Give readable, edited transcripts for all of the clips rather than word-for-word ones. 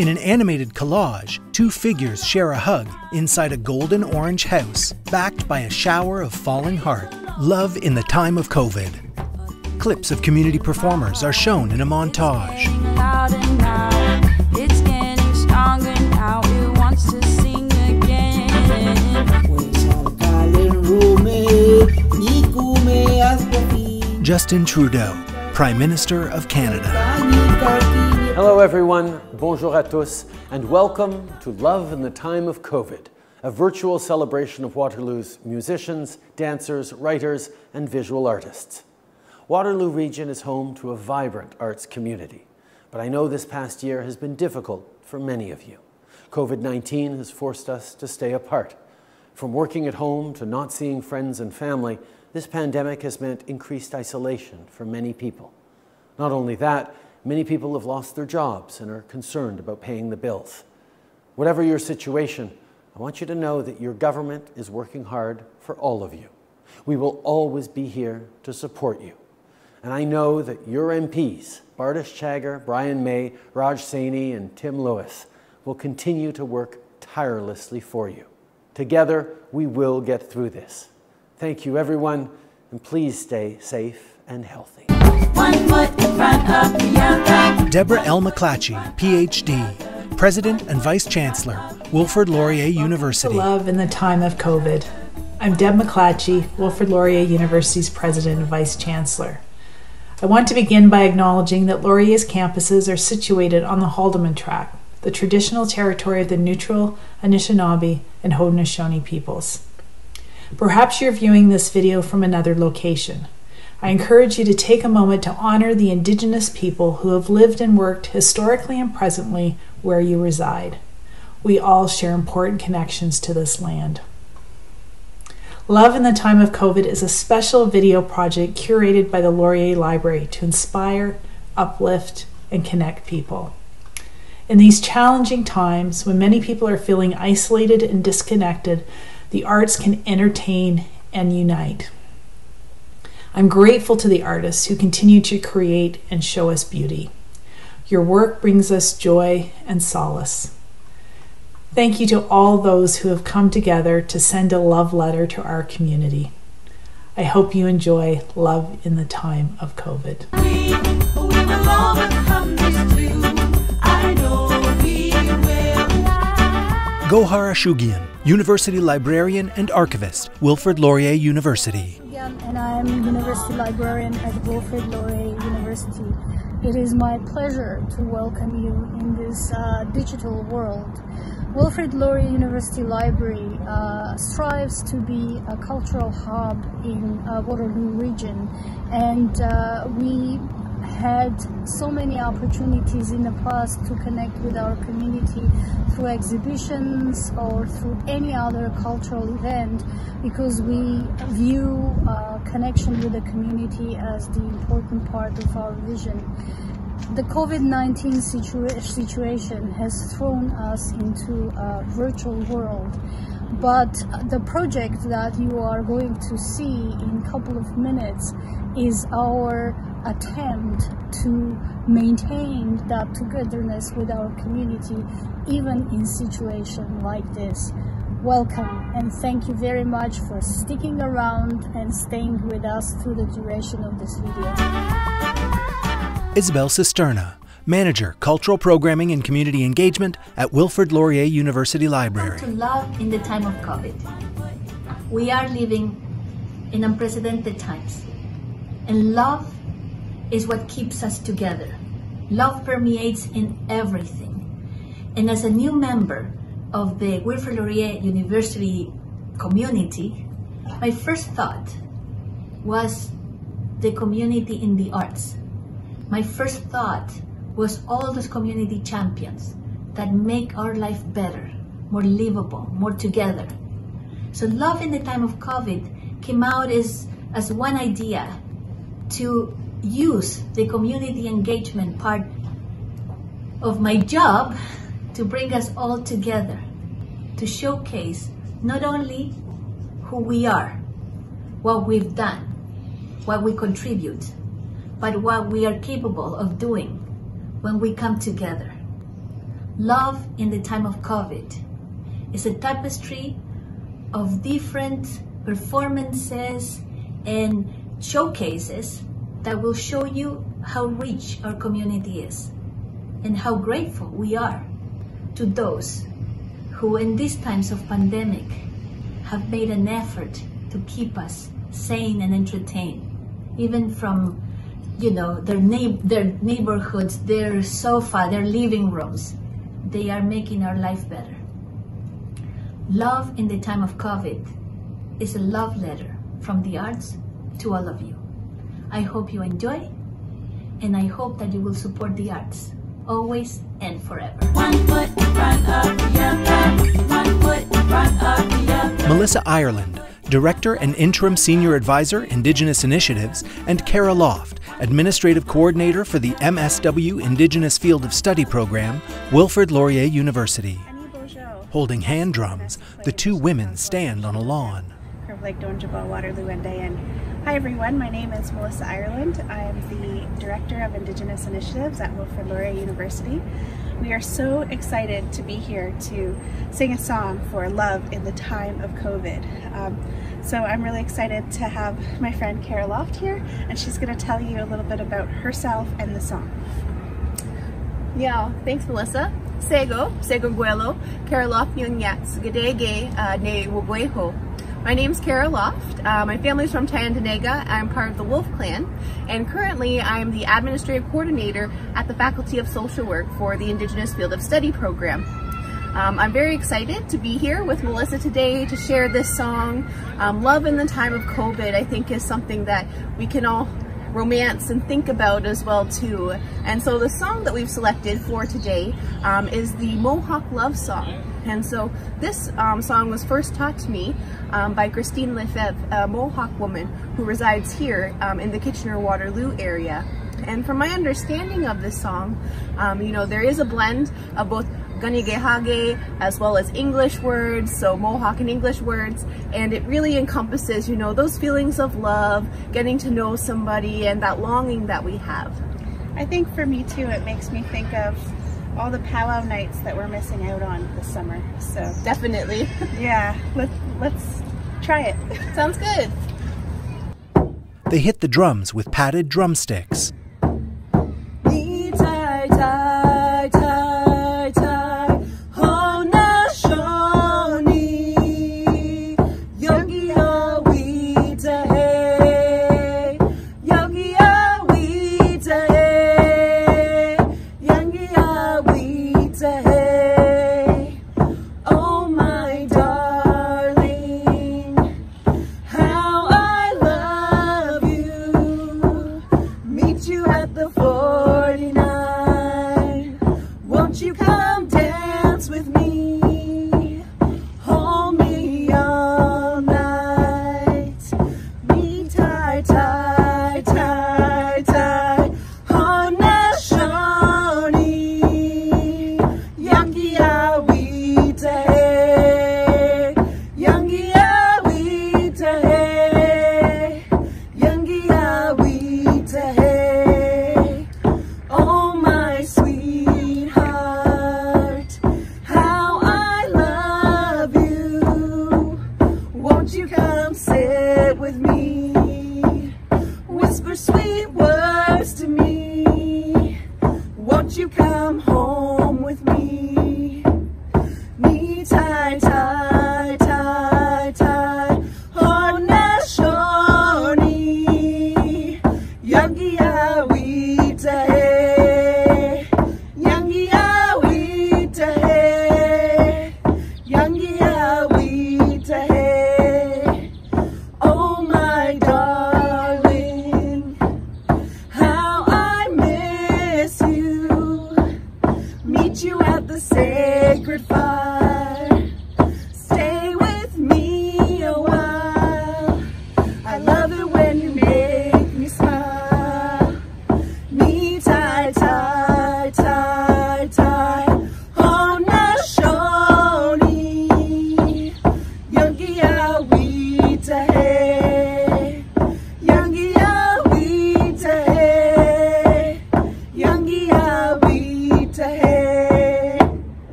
In an animated collage, two figures share a hug inside a golden orange house, backed by a shower of falling heart. Love in the time of COVID. Clips of community performers are shown in a montage. It's getting stronger now, it wants to sing again. Justin Trudeau, Prime Minister of Canada. Hello everyone, bonjour à tous, and welcome to Love in the Time of COVID, a virtual celebration of Waterloo's musicians, dancers, writers, and visual artists. Waterloo Region is home to a vibrant arts community, but I know this past year has been difficult for many of you. COVID-19 has forced us to stay apart. From working at home to not seeing friends and family, this pandemic has meant increased isolation for many people. Not only that, many people have lost their jobs and are concerned about paying the bills. Whatever your situation, I want you to know that your government is working hard for all of you. We will always be here to support you. And I know that your MPs, Bardish Chagger, Brian May, Raj Saini, and Tim Lewis, will continue to work tirelessly for you. Together, we will get through this. Thank you, everyone, and please stay safe and healthy. One foot in front of the other. Deborah L. McClatchy, PhD, President and Vice Chancellor, Wilfrid Laurier University. Love in the time of COVID. I'm Deb McClatchy, Wilfrid Laurier University's President and Vice Chancellor. I want to begin by acknowledging that Laurier's campuses are situated on the Haldimand Tract, the traditional territory of the Neutral, Anishinaabe, and Haudenosaunee peoples. Perhaps you're viewing this video from another location. I encourage you to take a moment to honor the Indigenous people who have lived and worked historically and presently where you reside. We all share important connections to this land. Love in the Time of COVID is a special video project curated by the Laurier Library to inspire, uplift, and connect people. In these challenging times, when many people are feeling isolated and disconnected, the arts can entertain and unite. I'm grateful to the artists who continue to create and show us beauty. Your work brings us joy and solace. Thank you to all those who have come together to send a love letter to our community. I hope you enjoy Love in the Time of COVID. We will overcome this too. I know we will. Gohar Ashugian, University Librarian and Archivist, Wilfrid Laurier University. And I'm University Librarian at Wilfrid Laurier University. It is my pleasure to welcome you in this digital world. Wilfrid Laurier University Library strives to be a cultural hub in Waterloo Region, and we had so many opportunities in the past to connect with our community through exhibitions or through any other cultural event, because we view connection with the community as the important part of our vision. The COVID-19 situation has thrown us into a virtual world, but the project that you are going to see in a couple of minutes is our attempt to maintain that togetherness with our community, even in situations like this. Welcome, and thank you very much for sticking around and staying with us through the duration of this video. Isabel Cisterna, Manager, Cultural Programming and Community Engagement at Wilfrid Laurier University Library. To love in the time of COVID. We are living in unprecedented times, and love is what keeps us together. Love permeates in everything. And as a new member of the Wilfrid Laurier University community, my first thought was the community in the arts. My first thought was all those community champions that make our life better, more livable, more together. So Love in the Time of COVID came out as one idea to use the community engagement part of my job to bring us all together, to showcase not only who we are, what we've done, what we contribute, but what we are capable of doing when we come together. Love in the Time of COVID is a tapestry of different performances and showcases that will show you how rich our community is and how grateful we are to those who in these times of pandemic have made an effort to keep us sane and entertained, even from their neighborhoods, their sofa, their living rooms. They are making our life better. Love in the Time of COVID is a love letter from the arts to all of you. I hope you enjoy, and I hope that you will support the arts, always and forever. One foot in front of the other, one foot in front of the other. Melissa Ireland, Director and Interim Senior Advisor, Indigenous Initiatives, and Kara Loft, Administrative Coordinator for the MSW Indigenous Field of Study Program, Wilfrid Laurier University. Holding hand drums, the two women stand on a lawn. Waterloo and hi everyone, my name is Melissa Ireland. I am the Director of Indigenous Initiatives at Wilfrid Laurier University. We are so excited to be here to sing a song for love in the time of COVID. So I'm really excited to have my friend Kara Loft here, and she's going to tell you a little bit about herself and the song. Yeah, thanks Melissa. Sego Guelo, Kara Loft Nyats, Gadege, Ne Wugweho. My name's Kara Loft. My family's from Tyendinaga. I'm part of the Wolf Clan, and currently I'm the Administrative Coordinator at the Faculty of Social Work for the Indigenous Field of Study program. I'm very excited to be here with Melissa today to share this song. Love in the time of COVID, I think, is something that we can all romance and think about as well too. And so the song that we've selected for today is the Mohawk Love Song. And so this song was first taught to me by Christine Lefebvre, a Mohawk woman who resides here in the Kitchener-Waterloo area. And from my understanding of this song, there is a blend of both Ganigehage as well as English words, so Mohawk and English words, and it really encompasses, those feelings of love, getting to know somebody, and that longing that we have. I think for me too, it makes me think of all the powwow nights that we're missing out on this summer. So definitely. Yeah, let's try it. Sounds good. They hit the drums with padded drumsticks.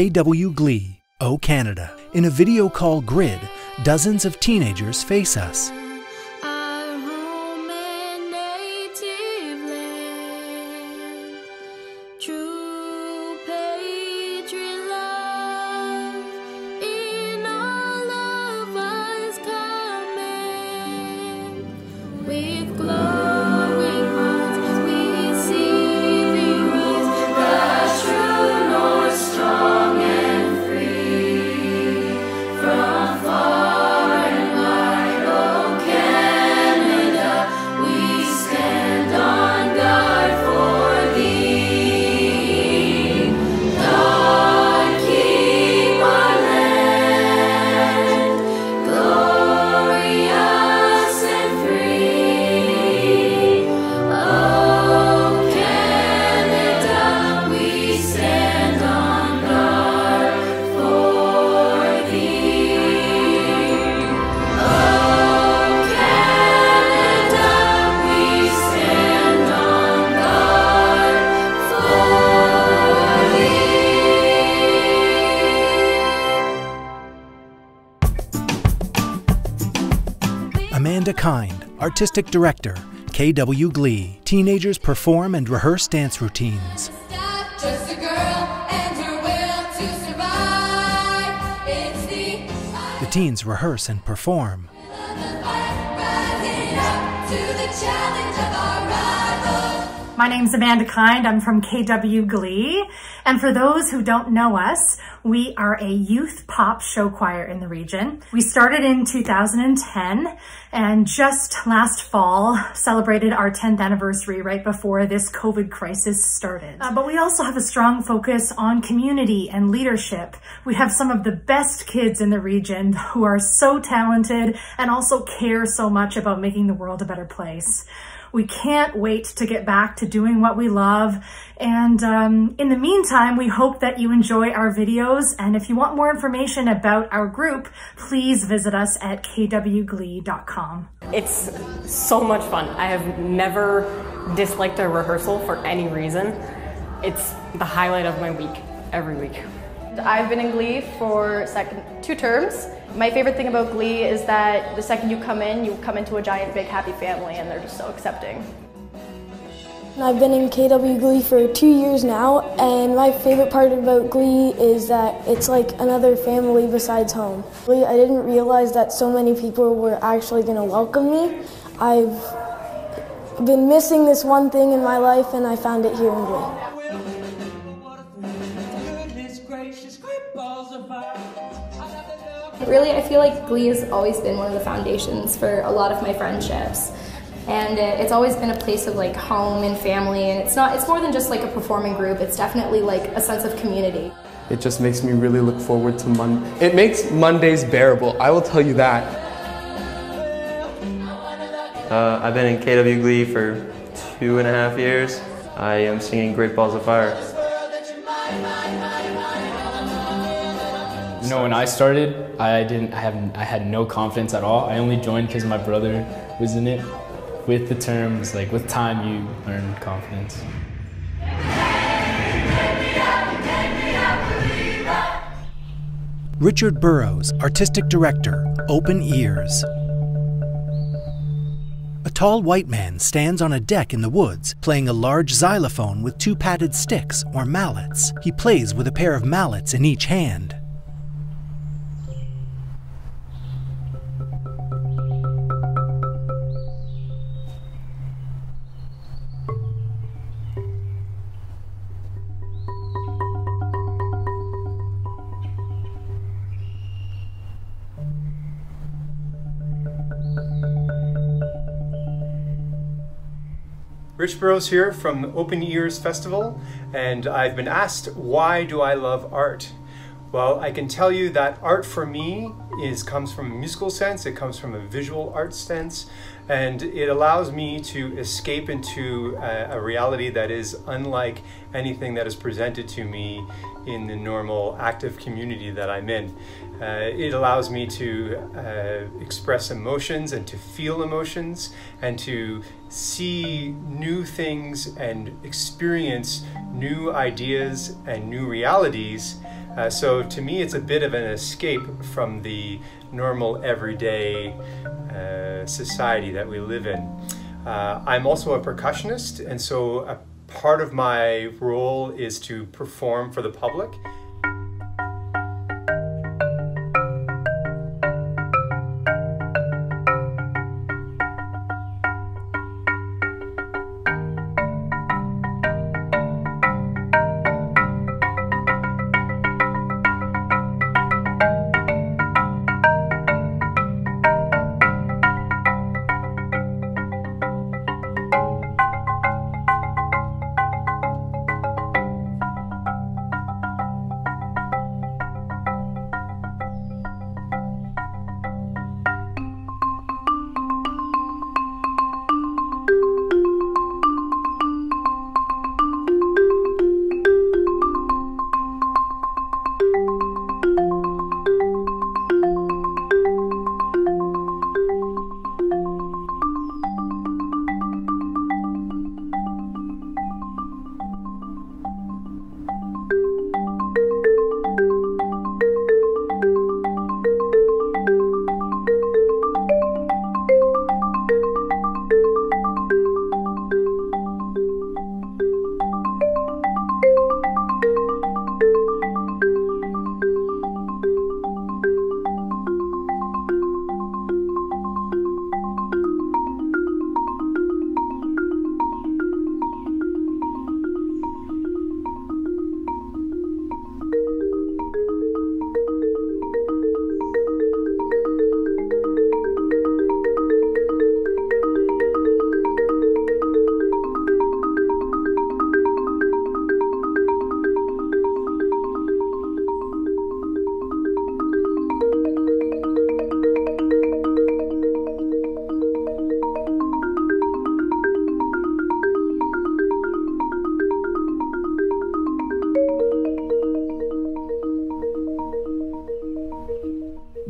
KW Glee, O Canada. In a video called Grid, dozens of teenagers face us. Our home and native land, true patriot love in all of us command. With glowing hearts we see thee rise, the true north, strong and free. From far and wide, oh Canada, we stand on guard for thee. God keep our land glorious and free. Oh Canada, we stand on guard for thee. Oh Canada, we stand on guard for thee. Amanda Kind, Artistic Director, KW Glee. Teenagers perform and rehearse dance routines. Just a girl and her will to survive. It's The teens rehearse and perform. rising up to the challenge of our rivals. My name's Amanda Kind. I'm from KW Glee. And for those who don't know us, we are a youth pop show choir in the region. We started in 2010 and just last fall celebrated our 10th anniversary right before this COVID crisis started. But we also have a strong focus on community and leadership. We have some of the best kids in the region who are so talented and also care so much about making the world a better place. We can't wait to get back to doing what we love. And in the meantime, we hope that you enjoy our videos. And if you want more information about our group, please visit us at kwglee.com. It's so much fun. I have never disliked a rehearsal for any reason. It's the highlight of my week, every week. I've been in Glee for 2 terms. My favorite thing about Glee is that the second you come into a giant, big, happy family, and they're just so accepting. I've been in KW Glee for 2 years now, and my favorite part about Glee is that it's like another family besides home. I didn't realize that so many people were actually going to welcome me. I've been missing this one thing in my life, and I found it here in Glee. Really, I feel like Glee has always been one of the foundations for a lot of my friendships. And it's always been a place of like home and family, and it's more than just like a performing group. It's definitely like a sense of community. It just makes me really look forward to Monday. It makes Mondays bearable, I will tell you that. I've been in KW Glee for 2.5 years. I am singing Great Balls of Fire. You know, when I started, I had no confidence at all. I only joined because my brother was in it. With the terms, like with time, you learn confidence. Richard Burrows, Artistic Director, Open Ears. A tall white man stands on a deck in the woods, playing a large xylophone with 2 padded sticks, or mallets. He plays with a pair of mallets in each hand. Rich Burrows here from the Open Ears Festival, and I've been asked, why do I love art? Well, I can tell you that art for me comes from a musical sense, it comes from a visual art sense, and it allows me to escape into a reality that is unlike anything that is presented to me in the normal active community that I'm in. It allows me to express emotions and to feel emotions and to see new things and experience new ideas and new realities So to me, it's a bit of an escape from the normal everyday society that we live in. I'm also a percussionist, and so a part of my role is to perform for the public.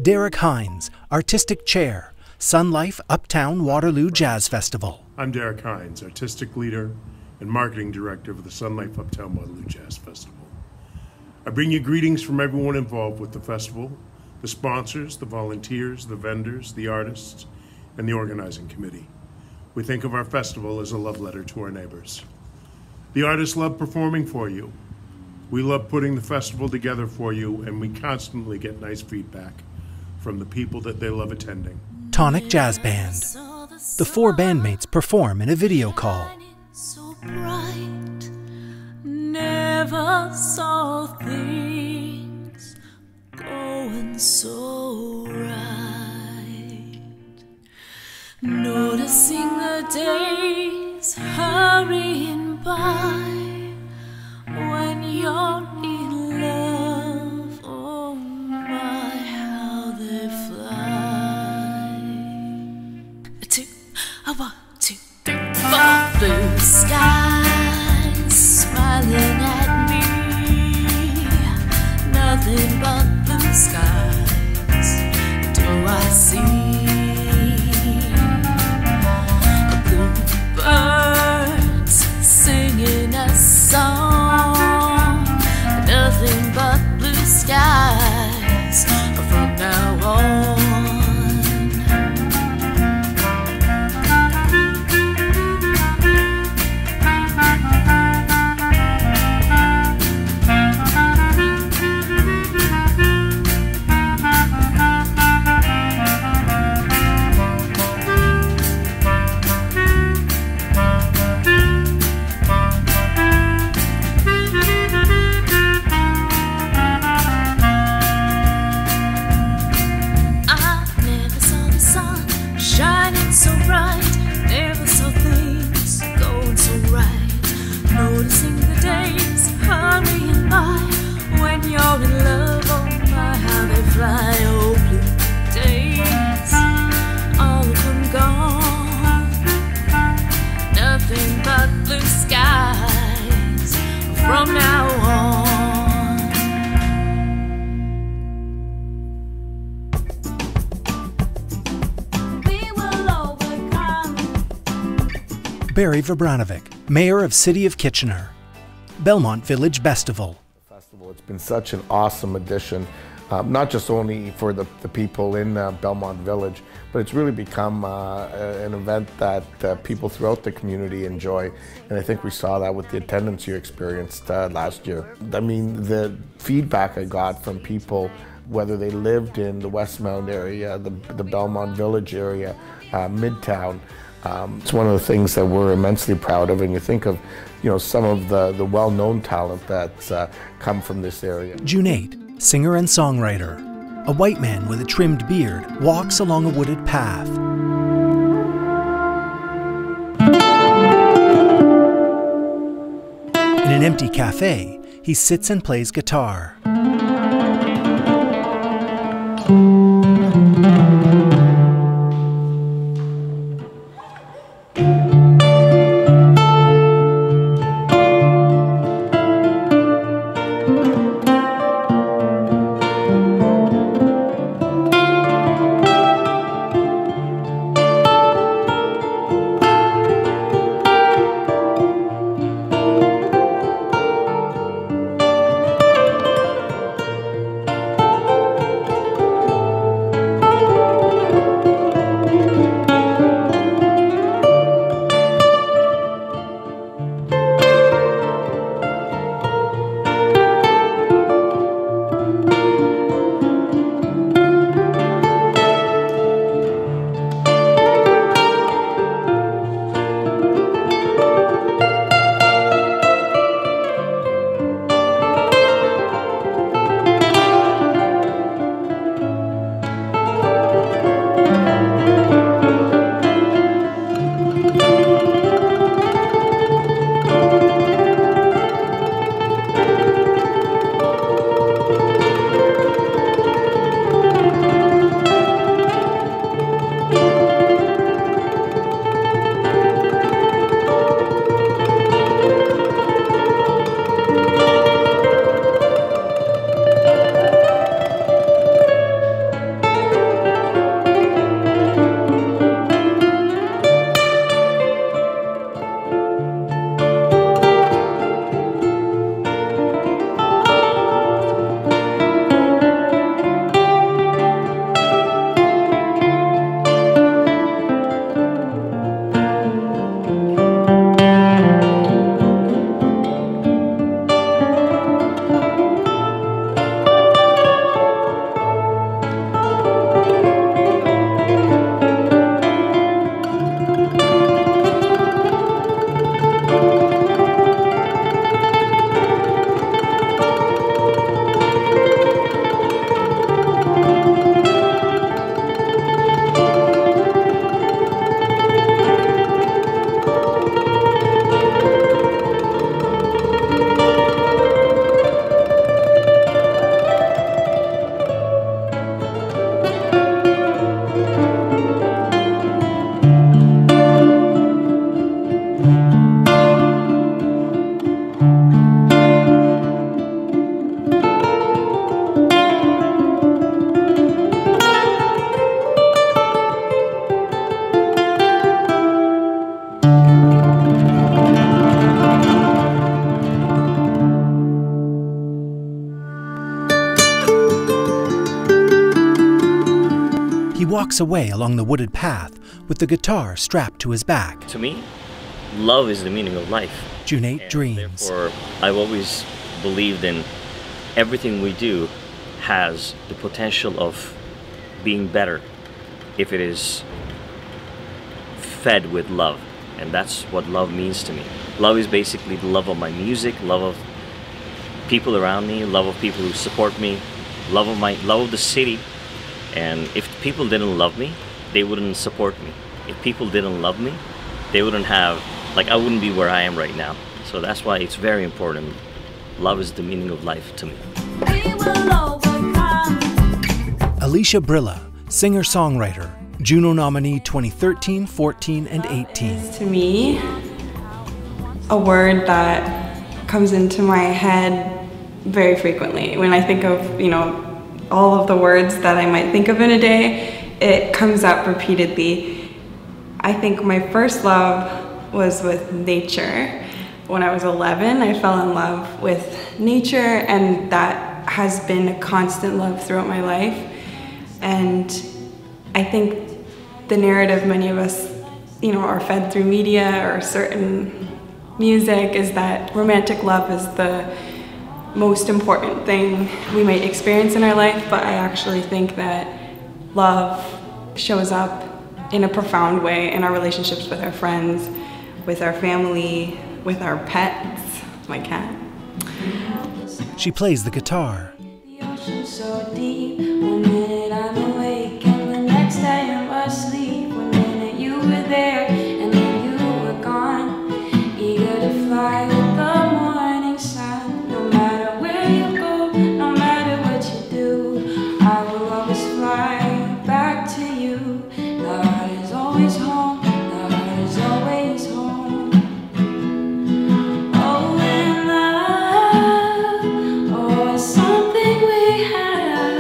Derek Hines, Artistic Chair, Sun Life Uptown Waterloo Jazz Festival. I'm Derek Hines, Artistic Leader and Marketing Director of the Sun Life Uptown Waterloo Jazz Festival. I bring you greetings from everyone involved with the festival, the sponsors, the volunteers, the vendors, the artists, and the organizing committee. We think of our festival as a love letter to our neighbors. The artists love performing for you. We love putting the festival together for you, and we constantly get nice feedback from the people that they love attending. Tonic Jazz Band. The four bandmates perform in a video call. So bright, never saw things going so right. Noticing the days hurrying by when you're in love. Oh my, how they fly. 2, 1, 2, 3, 4. Blue skies smiling at me, nothing but blue skies do I see. Bluebirds singing a song, nothing but blue skies from now on. Noticing the days hurrying by when you're in love. Oh my, how they fly. Oh, blue days, all of them gone, nothing but blue skies from now on. We will overcome. Barry Vibranovic, Mayor of City of Kitchener. Belmont Village Festival. Festival. It's been such an awesome addition, not just only for the people in Belmont Village, but it's really become an event that people throughout the community enjoy. And I think we saw that with the attendance you experienced last year. I mean, the feedback I got from people, whether they lived in the Westmount area, the Belmont Village area, Midtown, it's one of the things that we're immensely proud of. And you think of, you know, some of the well-known talent that's come from this area. June 8, singer and songwriter. A white man with a trimmed beard walks along a wooded path. In an empty cafe, he sits and plays guitar. He walks away along the wooded path with the guitar strapped to his back. To me, love is the meaning of life. June 8 dreams. Therefore, I've always believed in everything we do has the potential of being better if it is fed with love. And that's what love means to me. Love is basically the love of my music, love of people around me, love of people who support me, love of the city. And if people didn't love me, they wouldn't support me. If people didn't love me, they wouldn't have, I wouldn't be where I am right now. So that's why it's very important. Love is the meaning of life to me. Alicia Brilla, singer-songwriter, Juno nominee 2013, 14, and 18. To me, a word that comes into my head very frequently. When I think of, all of the words that I might think of in a day, it comes up repeatedly. I think my first love was with nature. when I was 11, I fell in love with nature, and that has been a constant love throughout my life. And I think the narrative many of us, are fed through media or certain music is that romantic love is the most important thing we might experience in our life, but I actually think that love shows up in a profound way in our relationships with our friends, with our family, with our pets, my cat. She plays the guitar. The ocean's so deep, 1 minute I'm awake and the next day I'm asleep. 1 minute you were there and then you were gone, eager to fly with the morning sun. No matter where you go, no matter what you do, I will always fly back to you. The heart is always home, the heart is always home. Oh, and love, oh, it's something we have,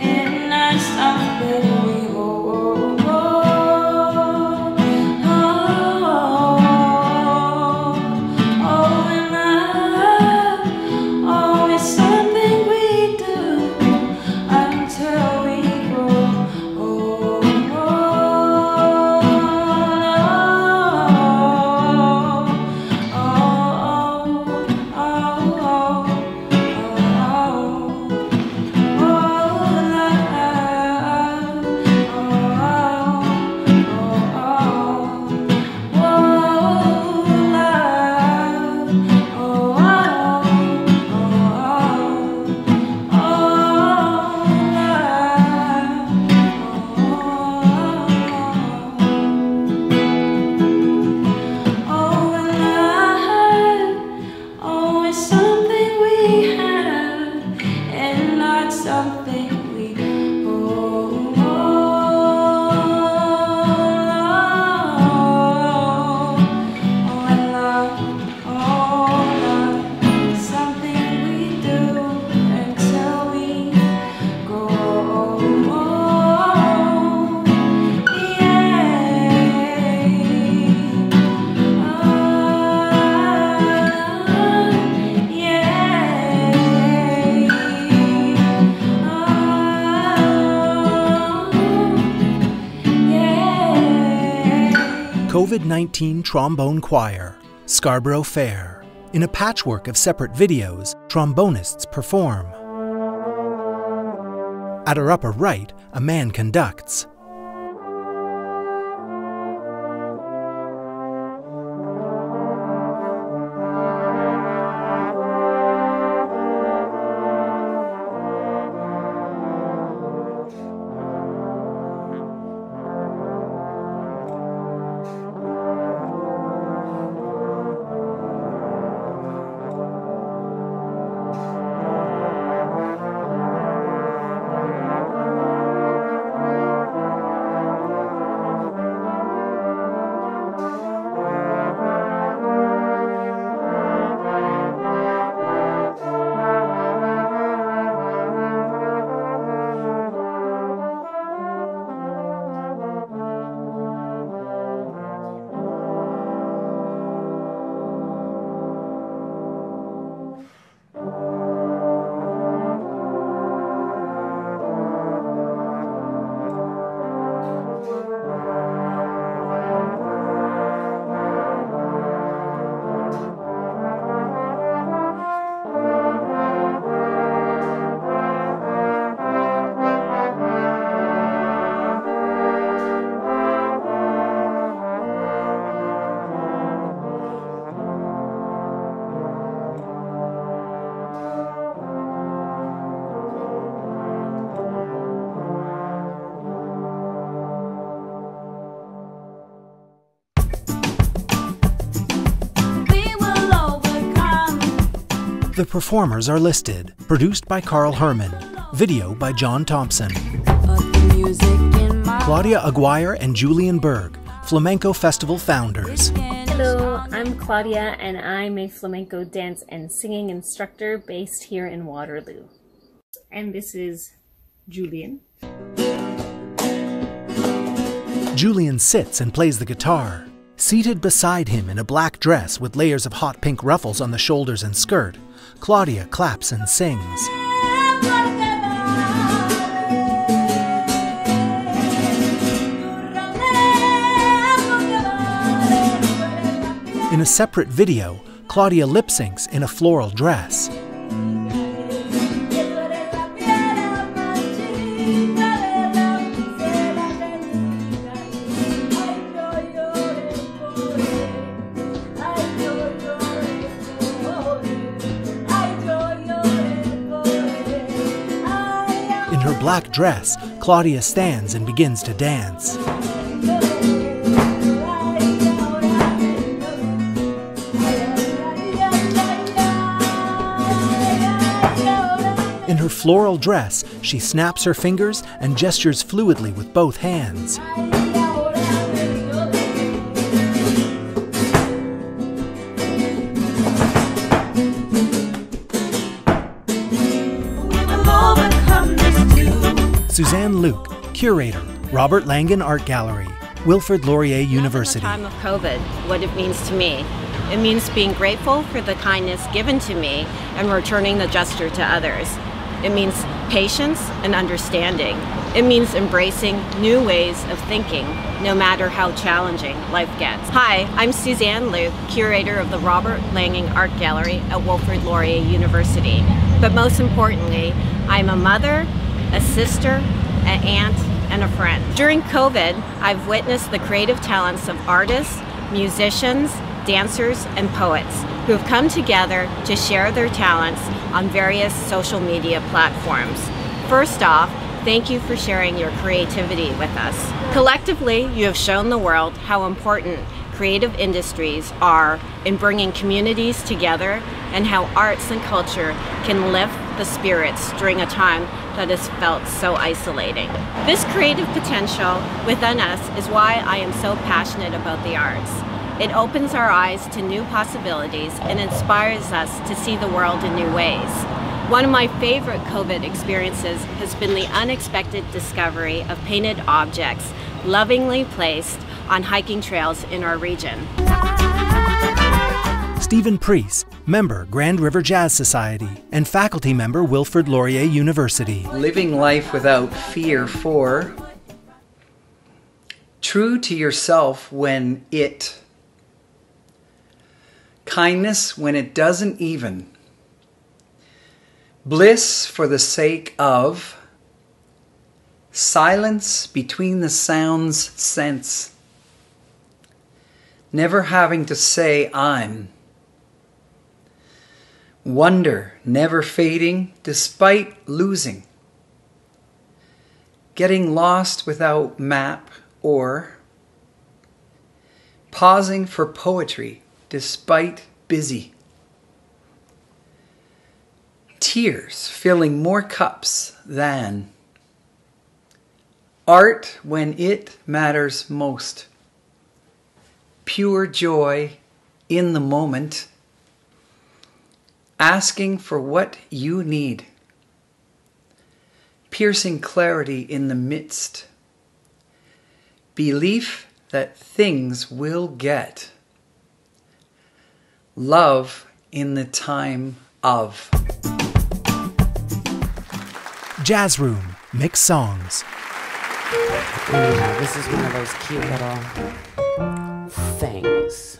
and not something we hold. Oh, and love, oh, it's something we do until we grow old. Oh, it's something we have and not something we hold. Oh, and love, something we do until we grow old. COVID-19 Trombone Choir, Scarborough Fair. In a patchwork of separate videos, trombonists perform. At our upper right, a man conducts. The performers are listed. Produced by Carl Herman. Video by John Thompson. Claudia Aguirre and Julian Berg, Flamenco Festival founders. Hello, I'm Claudia and I'm a flamenco dance and singing instructor based here in Waterloo. And this is Julian. Julian sits and plays the guitar. Seated beside him in a black dress with layers of hot pink ruffles on the shoulders and skirt, Claudia claps and sings. In a separate video, Claudia lip-syncs in a floral dress. In her black dress, Claudia stands and begins to dance. In her floral dress, she snaps her fingers and gestures fluidly with both hands. Suzanne Luke, curator, Robert Langan Art Gallery, Wilfrid Laurier University. At the time of COVID, what it means to me. It means being grateful for the kindness given to me and returning the gesture to others. It means patience and understanding. It means embracing new ways of thinking, no matter how challenging life gets. Hi, I'm Suzanne Luke, curator of the Robert Langan Art Gallery at Wilfrid Laurier University. But most importantly, I'm a mother, a sister, an aunt, and a friend. During COVID, I've witnessed the creative talents of artists, musicians, dancers, and poets who have come together to share their talents on various social media platforms. First off, thank you for sharing your creativity with us. Collectively, you have shown the world how important creative industries are in bringing communities together and how arts and culture can lift the spirits during a time that has felt so isolating. This creative potential within us is why I am so passionate about the arts. It opens our eyes to new possibilities and inspires us to see the world in new ways. One of my favorite COVID experiences has been the unexpected discovery of painted objects lovingly placed on hiking trails in our region. Stephen Priest, member Grand River Jazz Society and faculty member Wilfrid Laurier University. Living life without fear for, true to yourself when it, kindness when it doesn't even, bliss for the sake of, silence between the sounds sense, never having to say I'm, wonder never fading despite losing, getting lost without map or, pausing for poetry despite busy, tears filling more cups than, art when it matters most, pure joy in the moment, asking for what you need, piercing clarity in the midst, belief that things will get, love in the time of. Jazz Room, mixed songs. Yeah, this is one of those cute little things.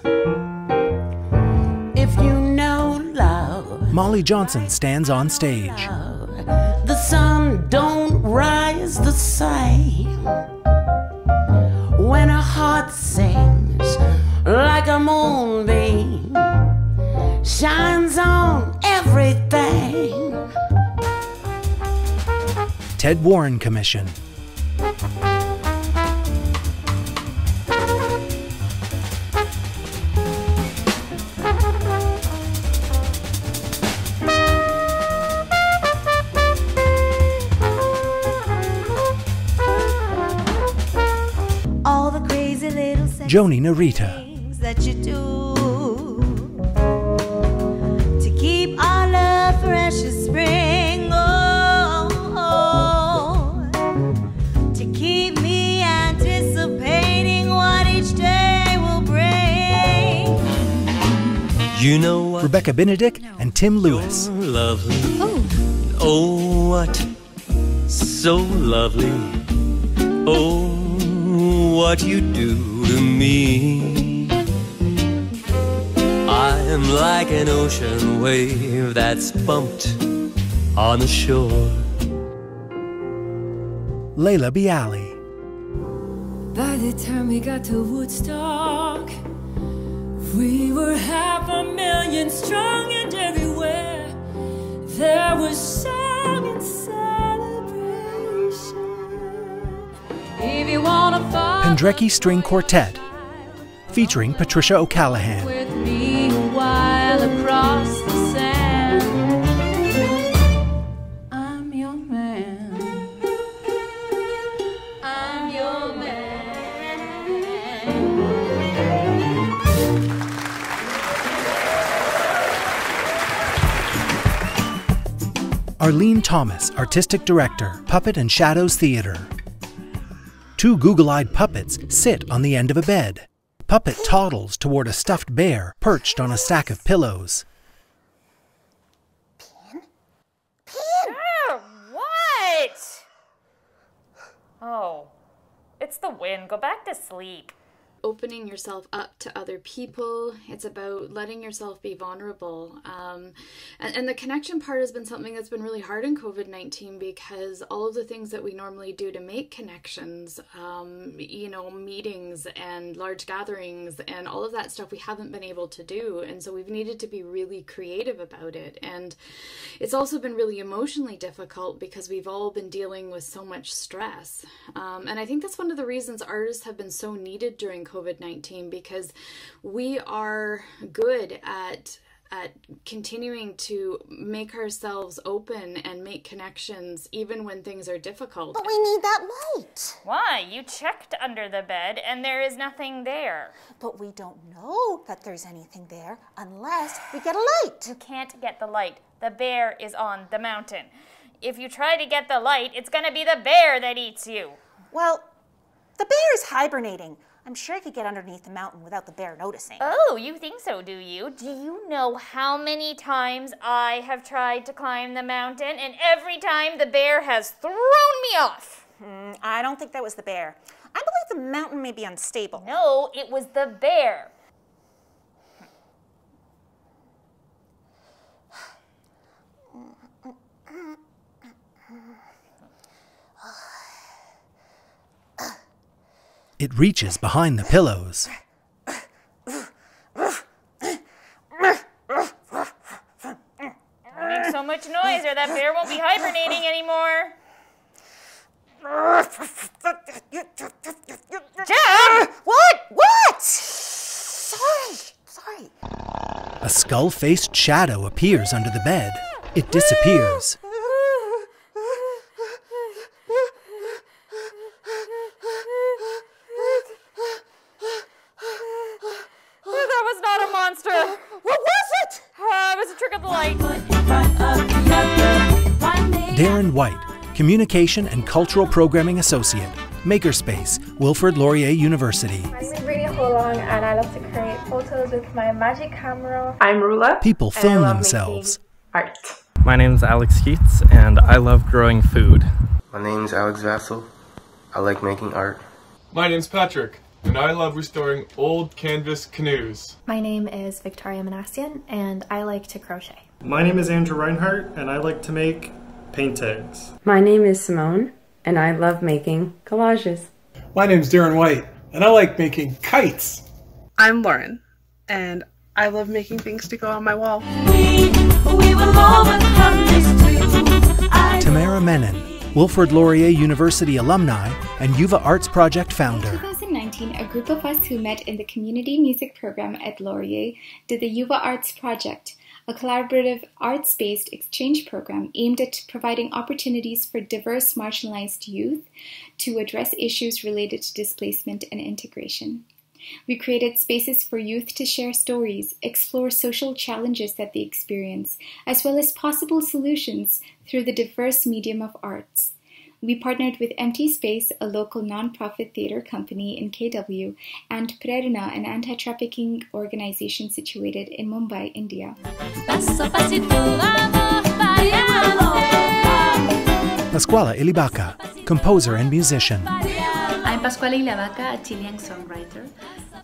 If you know love, Molly Johnson stands on stage. the sun don't rise the same. When a heart sings like a moonbeam, shines on everything. Ted Warren Commission. All the crazy little Joni Narita. things that you do to keep our love fresh as spring. Oh, to keep me anticipating what each day will bring. You know what? Rebecca Benedict and Tim Lewis. Lovely. Oh, what? So lovely. Oh, what you do to me. I am like an ocean wave that's bumped on the shore. Layla Bialy. By the time we got to Woodstock, we were 500,000 strong, and everywhere there was song and celebration. If you wanna fall Pendrecki String Quartet, featuring Patricia O'Callaghan. with me a while across the sand, I'm your man. I'm your man. Arlene Thomas, Artistic Director, Puppet and Shadows Theatre. Two google-eyed puppets sit on the end of a bed. Puppet toddles toward a stuffed bear perched on a stack of pillows. What? Oh, it's the wind. Go back to sleep. Opening yourself up to other people. It's about letting yourself be vulnerable. And the connection part has been something that's been really hard in COVID-19, because all of the things that we normally do to make connections, you know, meetings and large gatherings and all of that stuff, we haven't been able to do. And so we've needed to be really creative about it. And it's also been really emotionally difficult because we've all been dealing with so much stress. And I think that's one of the reasons artists have been so needed during COVID-19, because we are good at continuing to make ourselves open and make connections even when things are difficult. But we need that light. Why? You checked under the bed and there is nothing there. But we don't know that there's anything there unless we get a light. You can't get the light. The bear is on the mountain. If you try to get the light, it's going to be the bear that eats you. Well, the bear is hibernating. I'm sure I could get underneath the mountain without the bear noticing. Oh, you think so, do you? Do you know how many times I have tried to climb the mountain, and every time the bear has thrown me off? I don't think that was the bear. I believe the mountain may be unstable. No, it was the bear. It reaches behind the pillows. Don't make so much noise or that bear won't be hibernating anymore. Jim! What? Sorry. A skull-faced shadow appears under the bed. It disappears. That was not a monster. What was it? It was a trick of the light. Darren White, Communication and Cultural Programming Associate, Makerspace, Wilfrid Laurier University. My name is Brittany Holong, and I love to create photos with my magic camera. I'm Rula. People film themselves. Art. My name's Alex Keats, and I love growing food. My name's Alex Vassell. I like making art. My name's Patrick, and I love restoring old canvas canoes. My name is Victoria Manassian, and I like to crochet. My name is Andrew Reinhardt, and I like to make paintings. My name is Simone, and I love making collages. My name's Darren White, and I like making kites. I'm Lauren, and I love making things to go on my wall. Tamara Menon, Wilfrid Laurier University alumni and Yuva Arts Project founder. In 2019, a group of us who met in the community music program at Laurier did the Yuva Arts Project, a collaborative arts-based exchange program aimed at providing opportunities for diverse marginalized youth to address issues related to displacement and integration. We created spaces for youth to share stories, explore social challenges that they experience, as well as possible solutions through the diverse medium of arts. we partnered with Empty Space, a local non-profit theatre company in KW, and Prerna, an anti-trafficking organization situated in Mumbai, India. Pascuala Ilibaca, composer and musician. I'm Pascuala Ilibaca, a Chilean songwriter,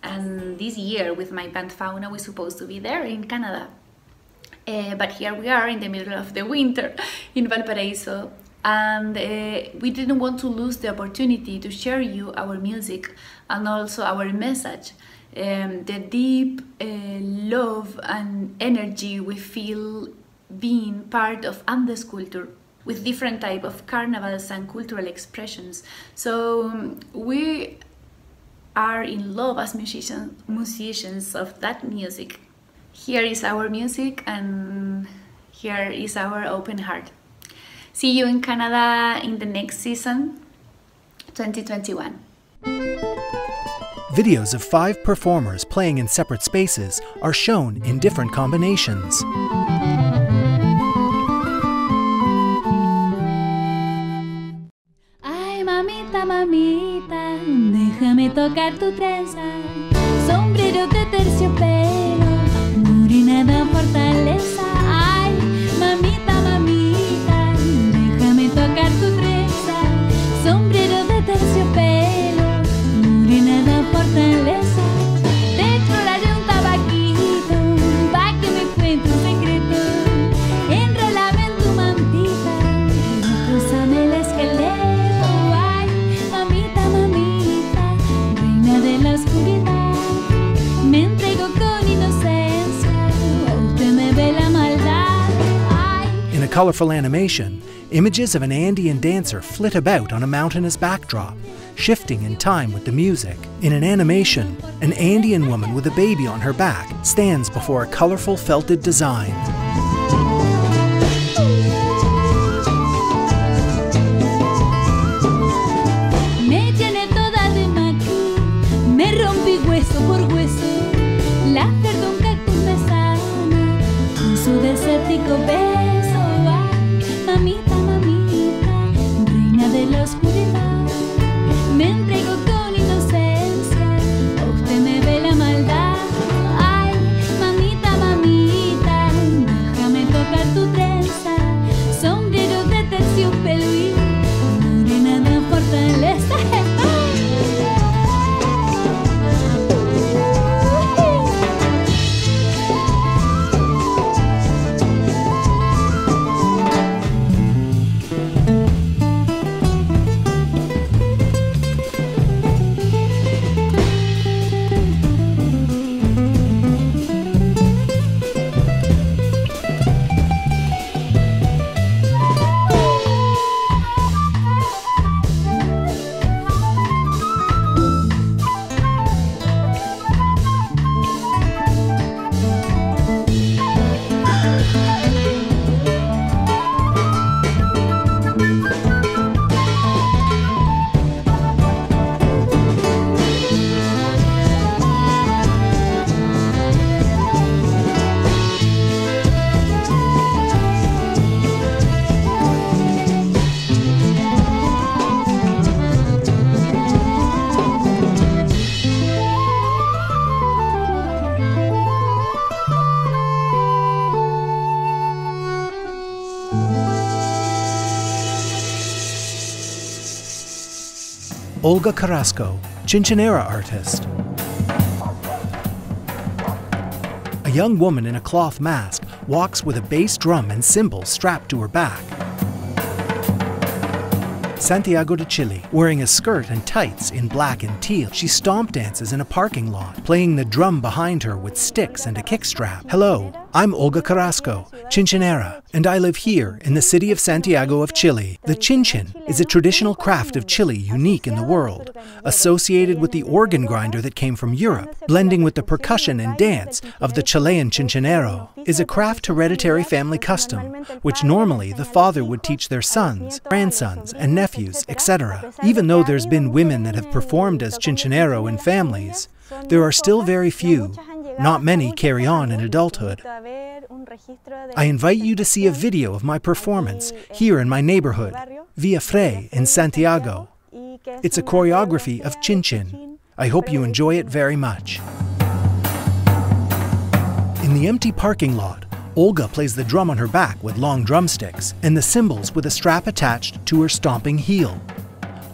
and this year with my band Fauna we're supposed to be there in Canada. But here we are in the middle of the winter in Valparaiso, and we didn't want to lose the opportunity to share you our music and also our message, the deep love and energy we feel being part of Andes culture with different type of carnivals and cultural expressions. So we are in love as musicians of that music. Here is our music and here is our open heart. See you in Canada in the next season, 2021. Videos of 5 performers playing in separate spaces are shown in different combinations. Ay, mamita, mamita, déjame tocar tu trenza, sombrero de terciopelo, morenada fortaleza. Ay, mamita, mamita, déjame tocar tu trenza, sombrero de terciopelo, morenada fortaleza. Te trollaré un tabaquito, pa' que me cuente un secreto. Enrólame en tu mantita, cruzame el esqueleto. Ay, mamita, mamita, reina de la oscuridad, me entrego con inocencia, usted me ve la maldad. Ay. In a colorful animation, images of an Andean dancer flit about on a mountainous backdrop, shifting in time with the music. In an animation, an Andean woman with a baby on her back stands before a colorful felted design. Me llené toda de maquí, me rompí hueso por hueso, la flor de un cactus me sana con su desértico beso. Ay, mamita, mamita, reina de la oscuridad, me entrego con inocencia, usted me ve la maldad. Ay, mamita, mamita, déjame tocar tu trenza, sombrero de terciopelo y morenada fortaleza. Olga Carrasco, Cinchinera artist. A young woman in a cloth mask walks with a bass drum and cymbals strapped to her back. Santiago de Chile, wearing a skirt and tights in black and teal. She stomp dances in a parking lot, playing the drum behind her with sticks and a kickstrap. Hello, I'm Olga Carrasco, Cinchinera, and I live here in the city of Santiago of Chile. The chinchin is a traditional craft of Chile unique in the world, associated with the organ grinder that came from Europe, blending with the percussion and dance of the Chilean cinchinero, is a craft hereditary family custom, which normally the father would teach their sons, grandsons, and nephews, etc. Even though there's been women that have performed as cinchinero in families, there are still very few. not many carry on in adulthood. I invite you to see a video of my performance here in my neighborhood, Villafrey in Santiago. It's a choreography of Chin Chin. I hope you enjoy it very much. In the empty parking lot, Olga plays the drum on her back with long drumsticks and the cymbals with a strap attached to her stomping heel.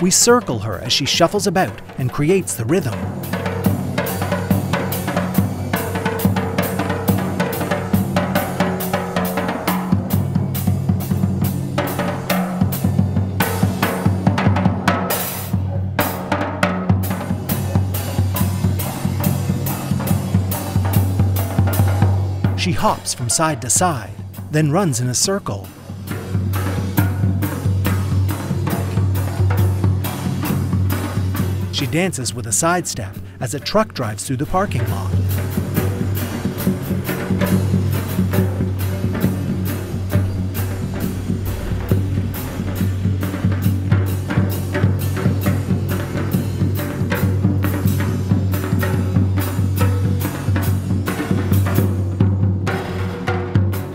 We circle her as she shuffles about and creates the rhythm. She hops from side to side, then runs in a circle. She dances with a sidestep as a truck drives through the parking lot.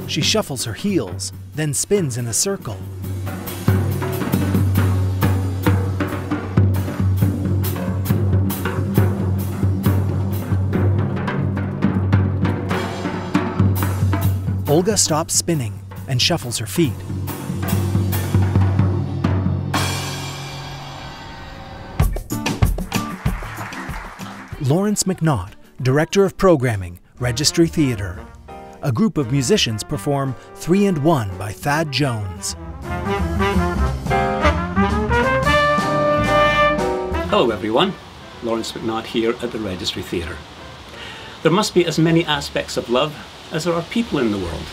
She shuffles her heels, then spins in a circle. Olga stops spinning and shuffles her feet. Lawrence McNaught, Director of Programming, Registry Theatre. A group of musicians perform 3 and 1 by Thad Jones. Hello everyone, Lawrence McNaught here at the Registry Theatre. There must be as many aspects of love as there are people in the world.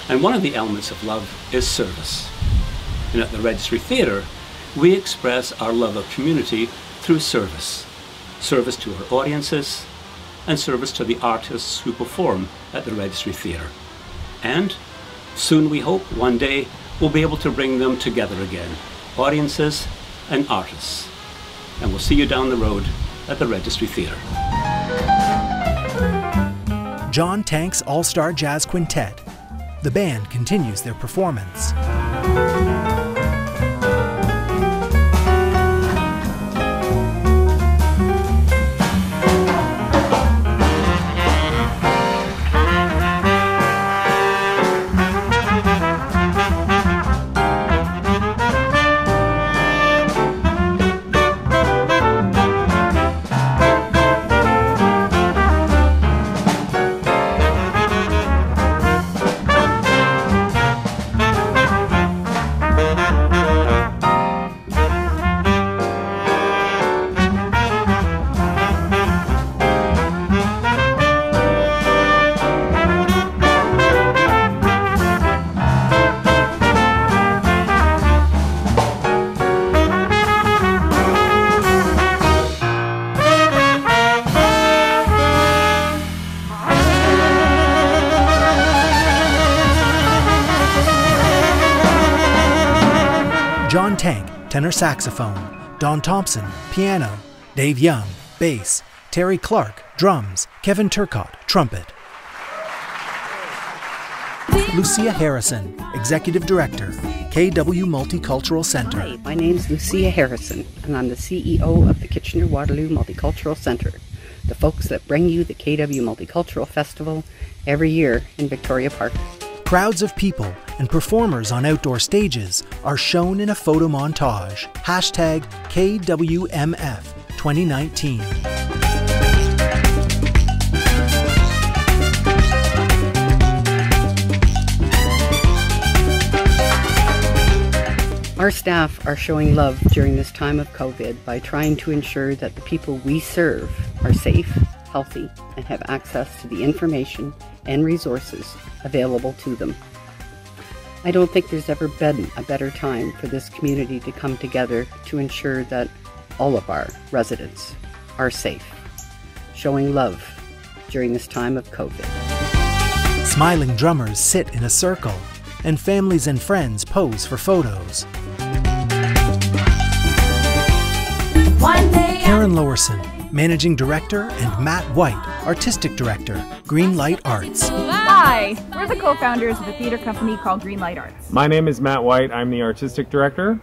And one of the elements of love is service. And at the Registry Theatre, we express our love of community through service. Service to our audiences, and service to the artists who perform at the Registry Theatre. And soon we hope, one day, we'll be able to bring them together again, audiences and artists. And we'll see you down the road at the Registry Theatre. John Tank's All-Star Jazz Quintet. The band continues their performance. John Tank, tenor saxophone, Don Thompson, piano, Dave Young, bass, Terry Clark, drums, Kevin Turcott, trumpet. Lucia Harrison, Executive Director, KW Multicultural Center. Hi, my name's Lucia Harrison, and I'm the CEO of the Kitchener-Waterloo Multicultural Center, the folks that bring you the KW Multicultural Festival every year in Victoria Park. Crowds of people and performers on outdoor stages are shown in a photo montage. Hashtag KWMF 2019. Our staff are showing love during this time of COVID by trying to ensure that the people we serve are safe, healthy, and have access to the information and resources available to them. I don't think there's ever been a better time for this community to come together to ensure that all of our residents are safe, showing love during this time of COVID. Smiling drummers sit in a circle, and families and friends pose for photos. Karen Lowerson, Managing Director, and Matt White, Artistic Director, Greenlight Arts. Hi, we're the co-founders of a theatre company called Greenlight Arts. My name is Matt White, I'm the Artistic Director.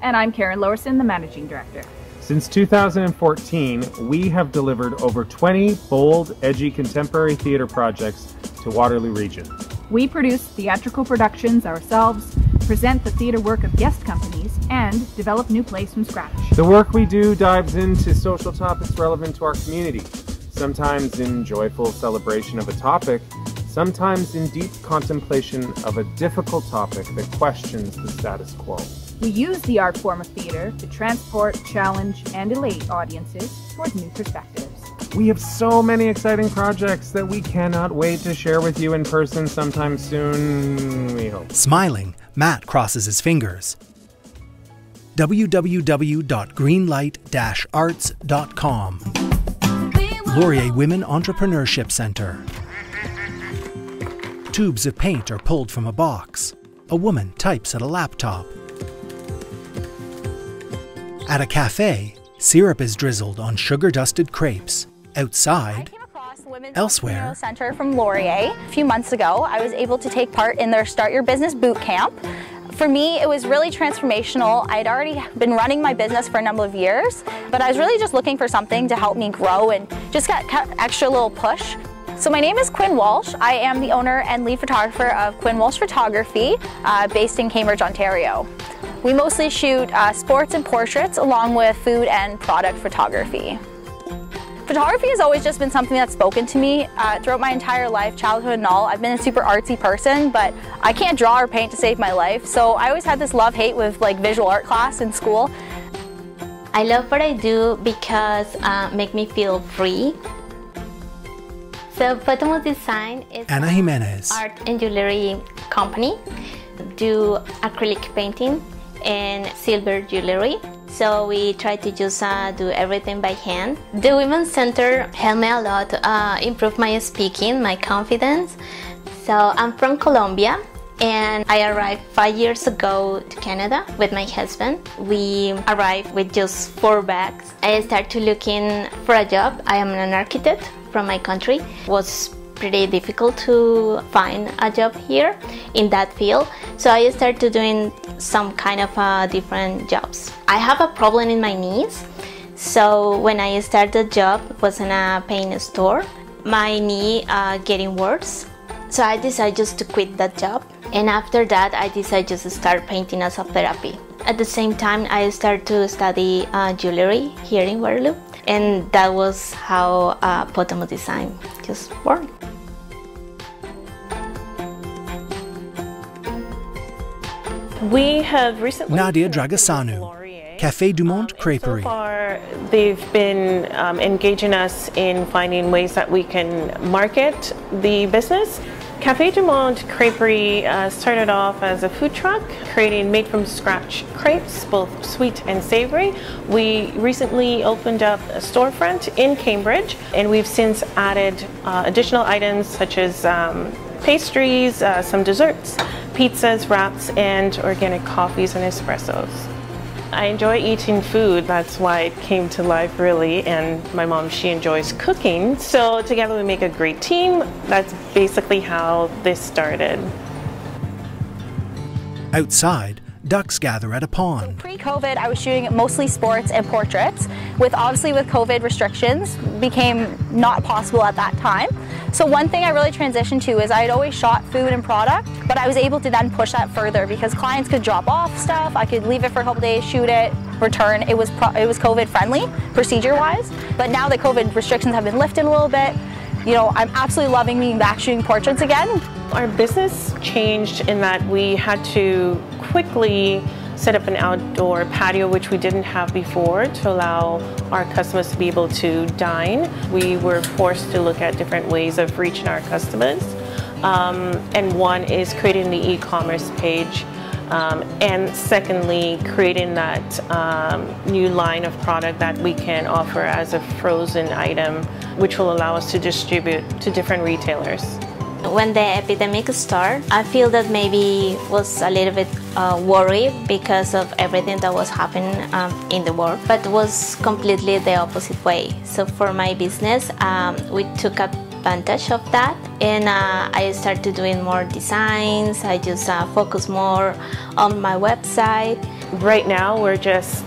And I'm Karen Lowerson, the Managing Director. Since 2014, we have delivered over 20 bold, edgy contemporary theatre projects to Waterloo Region. We produce theatrical productions ourselves, present the theatre work of guest companies, and develop new plays from scratch. The work we do dives into social topics relevant to our community, sometimes in joyful celebration of a topic, sometimes in deep contemplation of a difficult topic that questions the status quo. We use the art form of theatre to transport, challenge, and elate audiences towards new perspectives. We have so many exciting projects that we cannot wait to share with you in person sometime soon, we hope. Smiling, Matt crosses his fingers. www.greenlight-arts.com. Laurier Women Entrepreneurship Center. Tubes of paint are pulled from a box. A woman types at a laptop. At a cafe, syrup is drizzled on sugar-dusted crepes. Outside, elsewhere, Center from Laurier. A few months ago, I was able to take part in their Start Your Business boot camp. For me, it was really transformational. I'd already been running my business for a number of years, but I was really just looking for something to help me grow and just get extra little push. So my name is Quinn Walsh. I am the owner and lead photographer of Quinn Walsh Photography, based in Cambridge, Ontario. We mostly shoot sports and portraits along with food and product photography. Photography has always just been something that's spoken to me throughout my entire life, childhood and all. I've been a super artsy person, but I can't draw or paint to save my life. So I always had this love-hate with like visual art class in school. I love what I do because make me feel free. So Photomos Design is Ana Jimenez. Art and jewelry company. Do acrylic painting and silver jewelry. So we try to just do everything by hand. The Women's Center helped me a lot to improve my speaking, my confidence. So I'm from Colombia and I arrived 5 years ago to Canada with my husband. We arrived with just 4 bags. I started looking for a job. I am an architect from my country. It was pretty difficult to find a job here in that field. So I started doing some kind of different jobs. I have a problem in my knees. So when I started the job, it was in a paint store. My knee getting worse. So I decided just to quit that job. And after that, I decided just to start painting as a therapy. At the same time, I started to study jewelry here in Waterloo. And that was how Photomos Design just born. We have recently Nadia Dragasanu, Café du Monde Creperie. So far, they've been engaging us in finding ways that we can market the business. Café du Monde Creperie started off as a food truck, creating made-from-scratch crepes, both sweet and savory. We recently opened up a storefront in Cambridge, and we've since added additional items such as pastries, some desserts, pizzas, wraps, and organic coffees and espressos. I enjoy eating food, that's why it came to life really, and my mom, she enjoys cooking, so together we make a great team. That's basically how this started. Outside, ducks gather at a pond. Pre-COVID, I was shooting mostly sports and portraits. Obviously with COVID restrictions, became not possible at that time. So one thing I really transitioned to is I had always shot food and product, but I was able to then push that further because clients could drop off stuff, I could leave it for a couple days, shoot it, return. It was COVID friendly, procedure-wise. But now that COVID restrictions have been lifted a little bit, you know, I'm absolutely loving being back shooting portraits again. Our business changed in that we had to quickly set up an outdoor patio, which we didn't have before, to allow our customers to be able to dine. We were forced to look at different ways of reaching our customers. And one is creating the e-commerce page. And secondly, creating that new line of product that we can offer as a frozen item, which will allow us to distribute to different retailers. When the epidemic started, I feel that maybe was a little bit worried because of everything that was happening in the world, but it was completely the opposite way. So for my business, we took advantage of that, and I started doing more designs. I just focus more on my website. Right now, we're just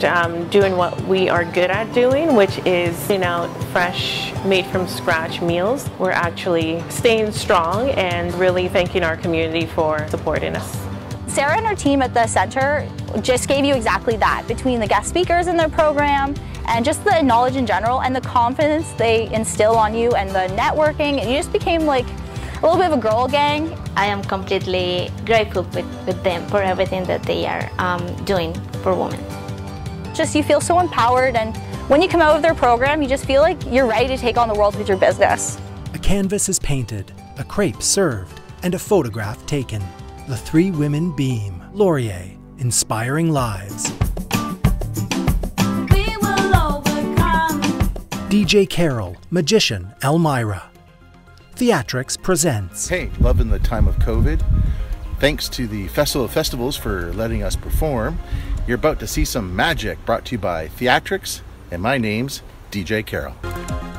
doing what we are good at doing, which is, fresh, made from scratch meals. We're actually staying strong and really thanking our community for supporting us. Sarah and her team at the center just gave you exactly that, between the guest speakers in their program and just the knowledge in general and the confidence they instill on you and the networking, and you just became like a little bit of a girl gang. I am completely grateful with them for everything that they are doing for women. Just you feel so empowered, and when you come out of their program, you just feel like you're ready to take on the world with your business. A canvas is painted, a crepe served, and a photograph taken. The three women beam. Laurier, inspiring lives. We will overcome. DJ Carol, magician Elmira. Theatrics presents. Hey, loving the time of COVID. Thanks to the Festival of Festivals for letting us perform. You're about to see some magic brought to you by Theatrics, and my name's DJ Carol.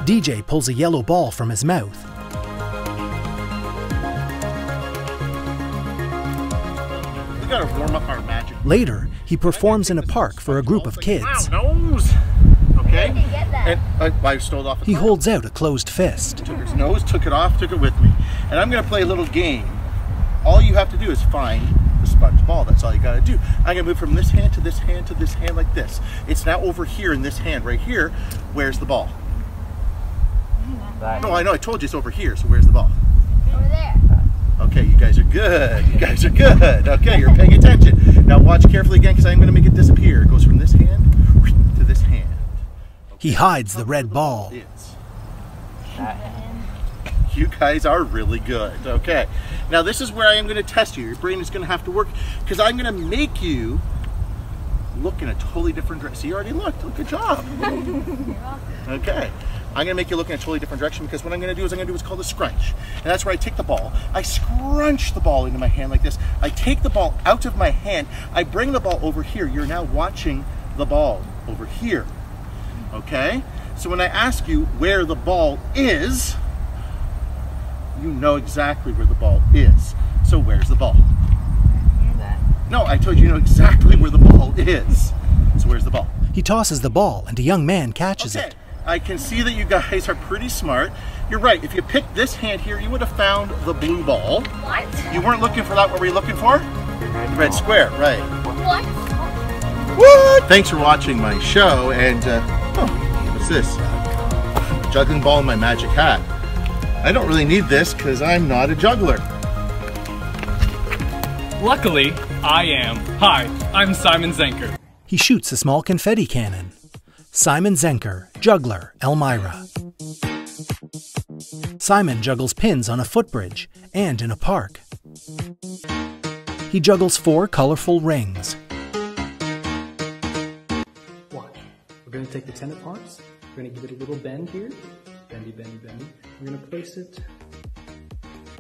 DJ pulls a yellow ball from his mouth. We gotta warm up our magic. Later, he performs in a park for a group of kids. Nose. Okay? And I stole off. He holds out a closed fist. Took his nose, took it off, took it with me. And I'm gonna play a little game. All you have to do is find the sponge ball. That's all you gotta do. I'm gonna move from this hand to this hand to this hand like this. It's now over here in this hand right here. Where's the ball? No, I know, I told you it's over here, so where's the ball? Over there. Okay, you guys are good. You guys are good. Okay, you're paying attention. Now watch carefully again, because I'm gonna make it disappear. It goes from this hand to this hand. He hides the red ball. You guys are really good. Okay. Now this is where I am going to test you. Your brain is going to have to work, because I'm going to make you look in a totally different direction. See, you already looked. Good job. Okay. I'm going to make you look in a totally different direction, because what I'm going to do is what's called a scrunch. And that's where I take the ball. I scrunch the ball into my hand like this. I take the ball out of my hand. I bring the ball over here. You're now watching the ball over here. Okay? So when I ask you where the ball is, you know exactly where the ball is. So where's the ball? I hear that. No, I told you know exactly where the ball is. So where's the ball? He tosses the ball and a young man catches it. I can see that you guys are pretty smart. You're right. If you picked this hand here, you would have found the blue ball. What? You weren't looking for that. What were you looking for? The red square, right. What? What? Thanks for watching my show, and oh, what's this? Juggling ball in my magic hat. I don't really need this because I'm not a juggler. Luckily, I am. Hi, I'm Simon Zenker. He shoots a small confetti cannon. Simon Zenker, juggler, Elmira. Simon juggles pins on a footbridge and in a park. He juggles 4 colorful rings. Watch. We're going to take the 10 parts. We're going to give it a little bend here. Bendy, bendy, bendy. We're going to place it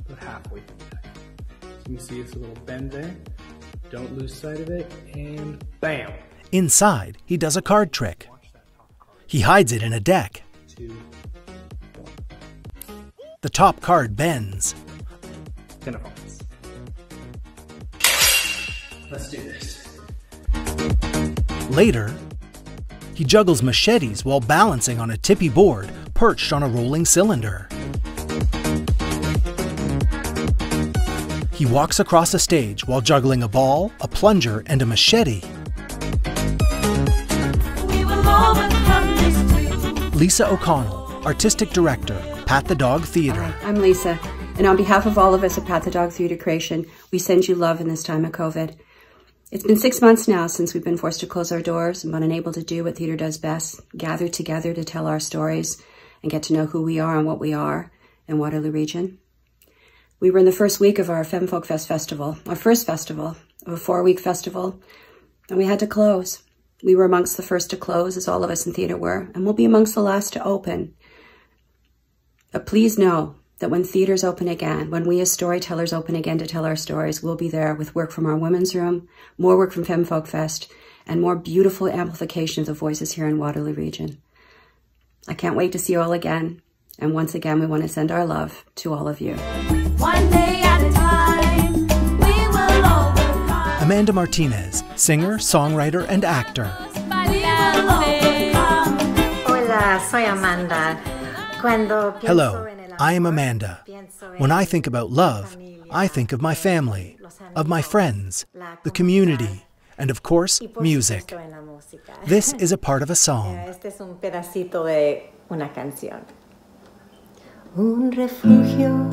about halfway through the deck. So you can see it's a little bend there. Don't lose sight of it, and bam! Inside, he does a card trick. He hides it in a deck. 2, 1. The top card bends. 10 of hearts. Let's do this. Later, he juggles machetes while balancing on a tippy board perched on a rolling cylinder. He walks across a stage while juggling a ball, a plunger, and a machete. We will overcome this too. Lisa O'Connell, Artistic Director, Pat the Dog Theatre. I'm Lisa, and on behalf of all of us at Pat the Dog Theatre Creation, we send you love in this time of COVID. It's been 6 months now since we've been forced to close our doors and been unable to do what theatre does best, gather together to tell our stories and get to know who we are and what we are in Waterloo Region. We were in the first week of our Femfolk Fest festival, our first festival of a 4-week festival, and we had to close. We were amongst the first to close, as all of us in theatre were, and we'll be amongst the last to open. But please know that when theaters open again, when we as storytellers open again to tell our stories, we'll be there with work from our women's room, more work from Femme Folk Fest, and more beautiful amplifications of voices here in Waterloo Region. I can't wait to see you all again. And once again, we want to send our love to all of you. One day at a time, we will overcome. Amanda Martinez, singer, songwriter, and actor. Hola, soy Amanda. Hello, I am Amanda. When I think about love, I think of my family, of my friends, the community, and of course, music. This is a part of a song. Este es un pedacito de una canción. Un refugio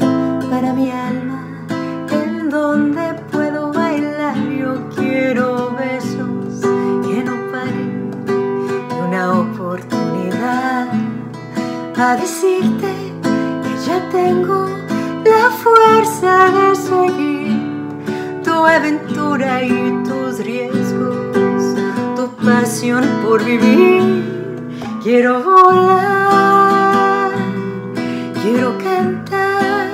para mi alma, en donde puedo bailar. Yo quiero besos que no paren, y una oportunidad a decirte que ya tengo la fuerza de seguir tu aventura y tus riesgos, tu pasión por vivir. Quiero volar, quiero cantar.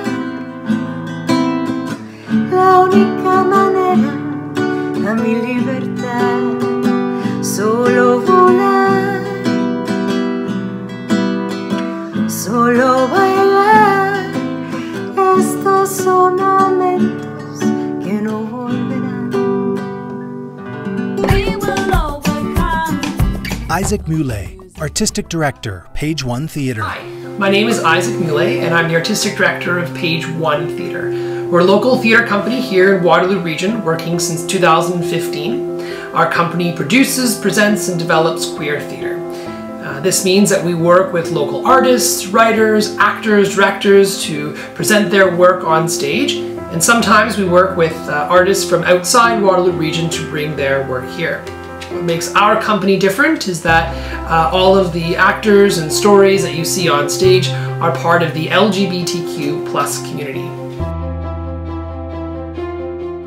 La única manera a mi libertad, solo volar, solo bailar. Estos son momentos que no volverán. Isaac Moulet, Artistic Director, Page One Theatre. Hi, my name is Isaac Moulet and I'm the Artistic Director of Page One Theatre. We're a local theatre company here in Waterloo Region, working since 2015. Our company produces, presents and develops queer theatre. This means that we work with local artists, writers, actors, directors to present their work on stage, and sometimes we work with artists from outside Waterloo Region to bring their work here. What makes our company different is that all of the actors and stories that you see on stage are part of the LGBTQ+ community.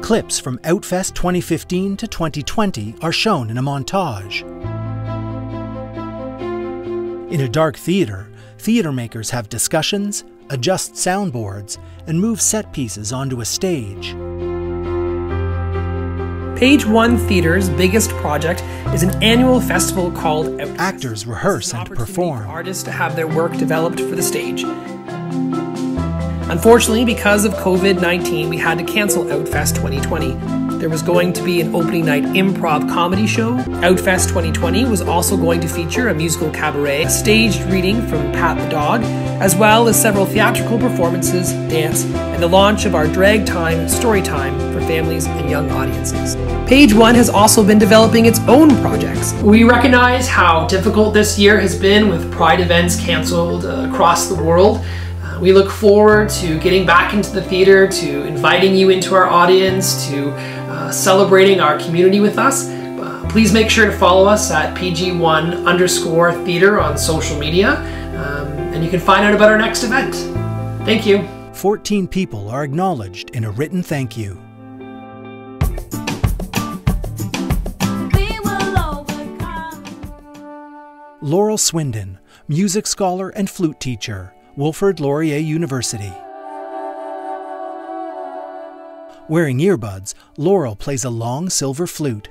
Clips from Outfest 2015 to 2020 are shown in a montage. In a dark theatre, theatre makers have discussions, adjust soundboards, and move set pieces onto a stage. Page One Theatre's biggest project is an annual festival called Outfest. Actors rehearse and perform. For artists to have their work developed for the stage. Unfortunately, because of COVID-19, we had to cancel Outfest 2020. There was going to be an opening night improv comedy show. Outfest 2020 was also going to feature a musical cabaret, a staged reading from Pat the Dog, as well as several theatrical performances, dance, and the launch of our drag time, story time for families and young audiences. Page One has also been developing its own projects. We recognize how difficult this year has been with Pride events canceled across the world. We look forward to getting back into the theatre, to inviting you into our audience, to celebrating our community with us. Please make sure to follow us at PG1_theatre on social media, and you can find out about our next event. Thank you. 14 people are acknowledged in a written thank you. Laurel Swindon, music scholar and flute teacher, Wilfrid Laurier University. Wearing earbuds, Laurel plays a long silver flute.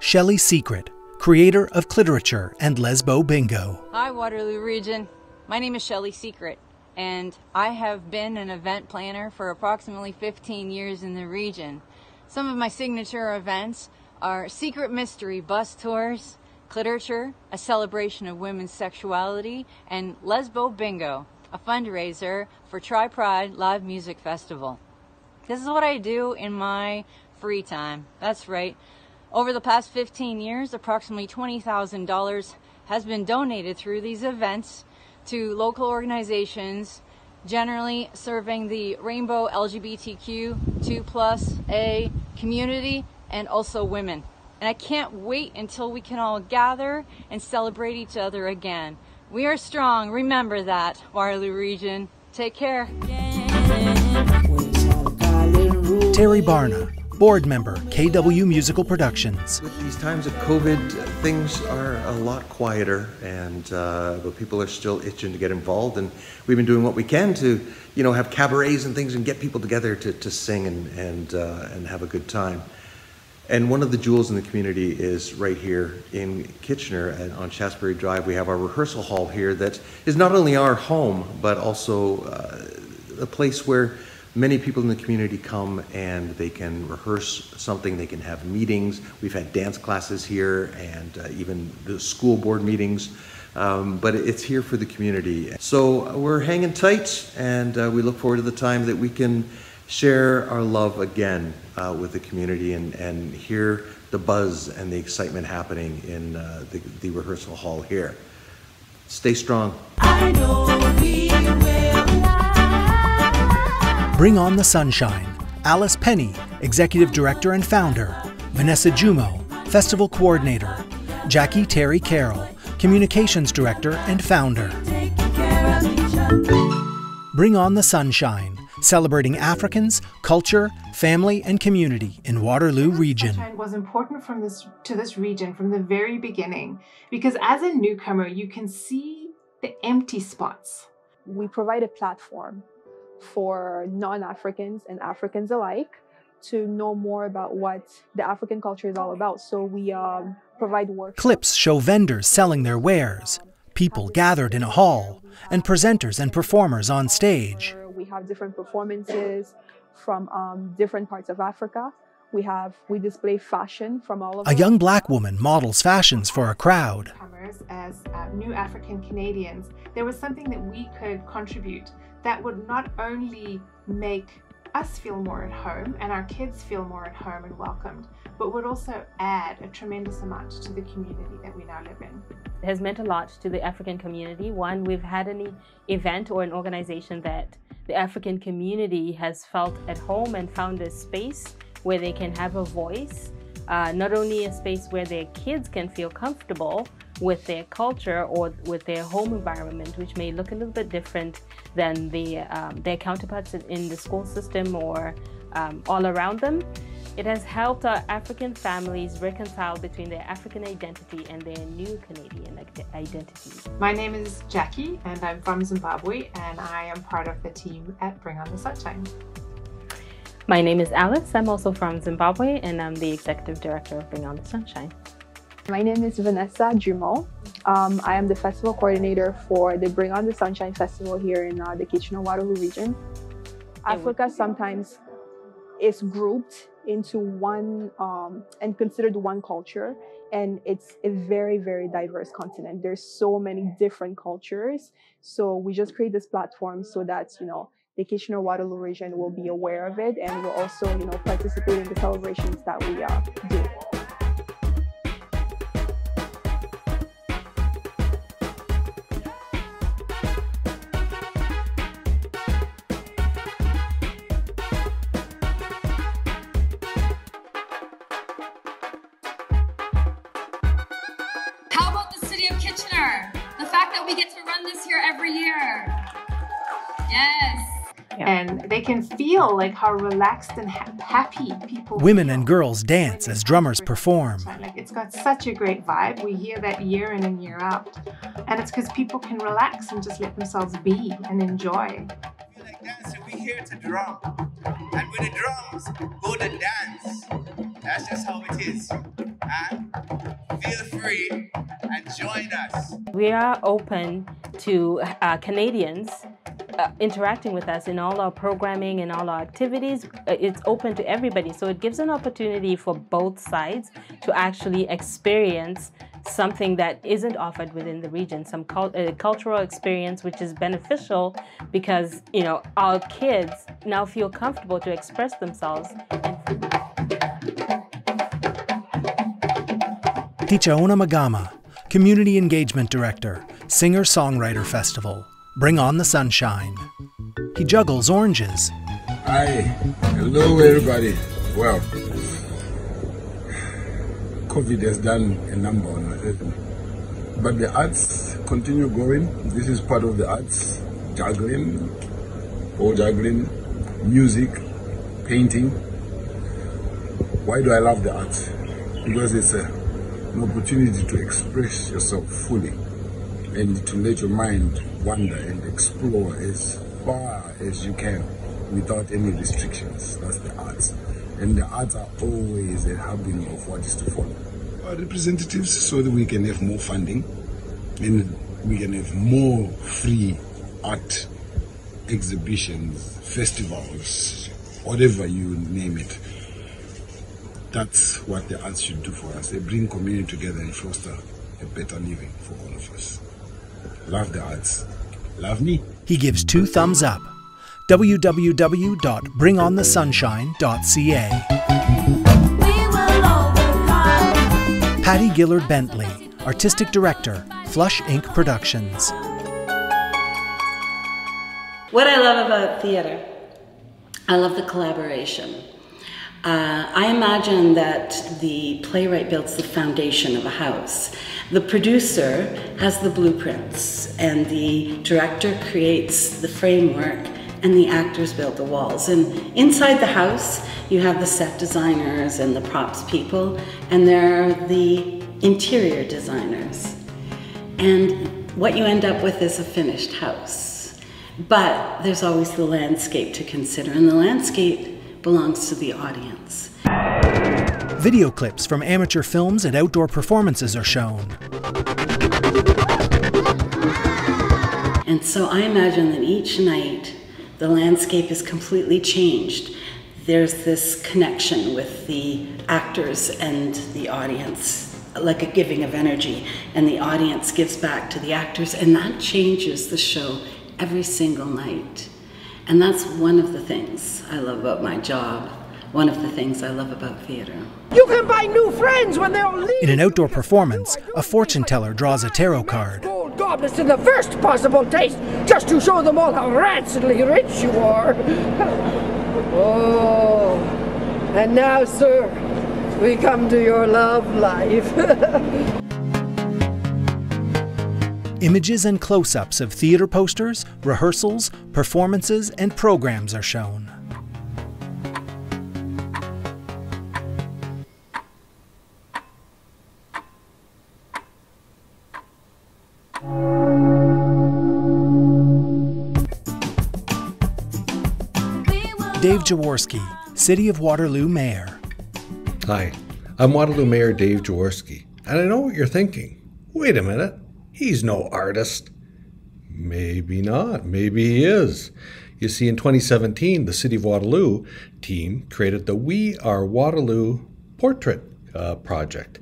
Shelley Secret, creator of Cliterature and Lesbo Bingo. Hi Waterloo Region, my name is Shelley Secret and I have been an event planner for approximately 15 years in the region. Some of my signature events are Secret Mystery bus tours, Cliterature, a celebration of women's sexuality, and Lesbo Bingo, a fundraiser for Tri Pride Live Music Festival. This is what I do in my free time. That's right. Over the past 15 years, approximately $20,000 has been donated through these events to local organizations, generally serving the rainbow LGBTQ2+A community and also women. And I can't wait until we can all gather and celebrate each other again. We are strong. Remember that, Waterloo Region. Take care. Terry Barna, board member, KW Musical Productions. With these times of COVID, things are a lot quieter, and but people are still itching to get involved, and we've been doing what we can to, have cabarets and things and get people together to sing and have a good time. And one of the jewels in the community is right here in Kitchener on Shaftesbury Drive. We have our rehearsal hall here that is not only our home, but also a place where many people in the community come and they can rehearse something, they can have meetings. We've had dance classes here and even the school board meetings, but it's here for the community. So we're hanging tight, and we look forward to the time that we can share our love again with the community and hear the buzz and the excitement happening in the rehearsal hall here. Stay strong. I know we will. Bring on the Sunshine. Alice Penny, Executive Director and Founder. Vanessa Jumo, Festival Coordinator. Jackie Terry Carroll, Communications Director and Founder. Bring on the Sunshine. Celebrating Africans, culture, family, and community in Waterloo Region. Sunshine was important to this region from the very beginning, because as a newcomer, you can see the empty spots. We provide a platform for non-Africans and Africans alike to know more about what the African culture is all about. So we provide workshops. Clips show vendors selling their wares, people gathered in a hall, and presenters and performers on stage. We have different performances from different parts of Africa. We display fashion from all over. A young black woman models fashions for a crowd. As new African Canadians, there was something that we could contribute that would not only make us feel more at home and our kids feel more at home and welcomed, but would also add a tremendous amount to the community that we now live in. It has meant a lot to the African community. One, we've had an event or an organization that the African community has felt at home and found a space where they can have a voice, not only a space where their kids can feel comfortable with their culture or with their home environment, which may look a little bit different than their counterparts in the school system or all around them. It has helped our African families reconcile between their African identity and their new Canadian identity. My name is Jackie, and I'm from Zimbabwe, and I am part of the team at Bring on the Sunshine. My name is Alice. I'm also from Zimbabwe, and I'm the Executive Director of Bring on the Sunshine. My name is Vanessa Jumo. I am the Festival Coordinator for the Bring on the Sunshine Festival here in the Kitchener-Waterloo region. Africa sometimes is grouped into one and considered one culture, and it's a very, very diverse continent. There's so many different cultures, so we just create this platform so that the Kitchener-Waterloo region will be aware of it, and will also participate in the celebrations that we do. How about the city of Kitchener? The fact that we get to run this here every year. Yes. And they can feel like how relaxed and happy people Women feel. and girls dance as drummers perform. Like, it's got such a great vibe. We hear that year in and year out. And it's because people can relax and just let themselves be and enjoy. We're here to drum. And with the drums, go to dance. That's just how it is. Feel free and join us. We are open to Canadians interacting with us in all our programming and all our activities. It's open to everybody, so it gives an opportunity for both sides to actually experience something that isn't offered within the region, some cultural experience which is beneficial because, you know, our kids now feel comfortable to express themselves. Tichaona Magama, Community Engagement Director, Singer-Songwriter Festival. Bring on the sunshine. He juggles oranges. Hi, hello everybody. Well, COVID has done a number on it, but the arts continue going. This is part of the arts, juggling, pole juggling, music, painting. Why do I love the arts? Because it's an opportunity to express yourself fully and to let your mind wander and explore as far as you can without any restrictions. That's the arts. And the arts are always a hubbing of what is to follow. Our representatives, so that we can have more funding and we can have more free art exhibitions, festivals, whatever you name it. That's what the arts should do for us. They bring community together and foster a better living for all of us. Love the arts. Love me. He gives 2 thumbs up. www.bringonthesunshine.ca. Patty Gillard Bentley, Artistic Director, Flush Inc. Productions. What I love about theater, I love the collaboration. I imagine that the playwright builds the foundation of a house. The producer has the blueprints, and the director creates the framework, and the actors build the walls. And inside the house, you have the set designers and the props people, and there are the interior designers. And what you end up with is a finished house. But there's always the landscape to consider, and the landscape belongs to the audience. Video clips from amateur films and outdoor performances are shown. And so I imagine that each night the landscape is completely changed. There's this connection with the actors and the audience, like a giving of energy, and the audience gives back to the actors, and that changes the show every single night. And that's one of the things I love about my job, one of the things I love about theater. You can buy new friends when they're on leave. In an outdoor performance, a fortune teller draws a tarot card. Gold goblets in the first possible taste, just to show them all how rancidly rich you are. Oh, and now, sir, we come to your love life. Images and close-ups of theater posters, rehearsals, performances, and programs are shown. Dave Jaworski, City of Waterloo Mayor. Hi, I'm Waterloo Mayor Dave Jaworski, and I know what you're thinking. Wait a minute. He's no artist. Maybe not. Maybe he is. You see, in 2017, the City of Waterloo team created the We Are Waterloo portrait project.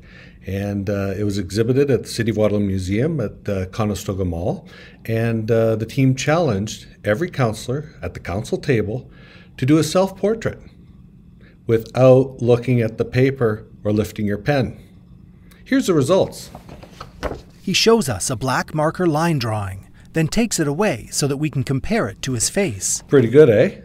And it was exhibited at the City of Waterloo Museum at the Conestoga Mall. And the team challenged every councillor at the council table to do a self-portrait without looking at the paper or lifting your pen. Here's the results. He shows us a black marker line drawing, then takes it away so that we can compare it to his face. Pretty good, eh?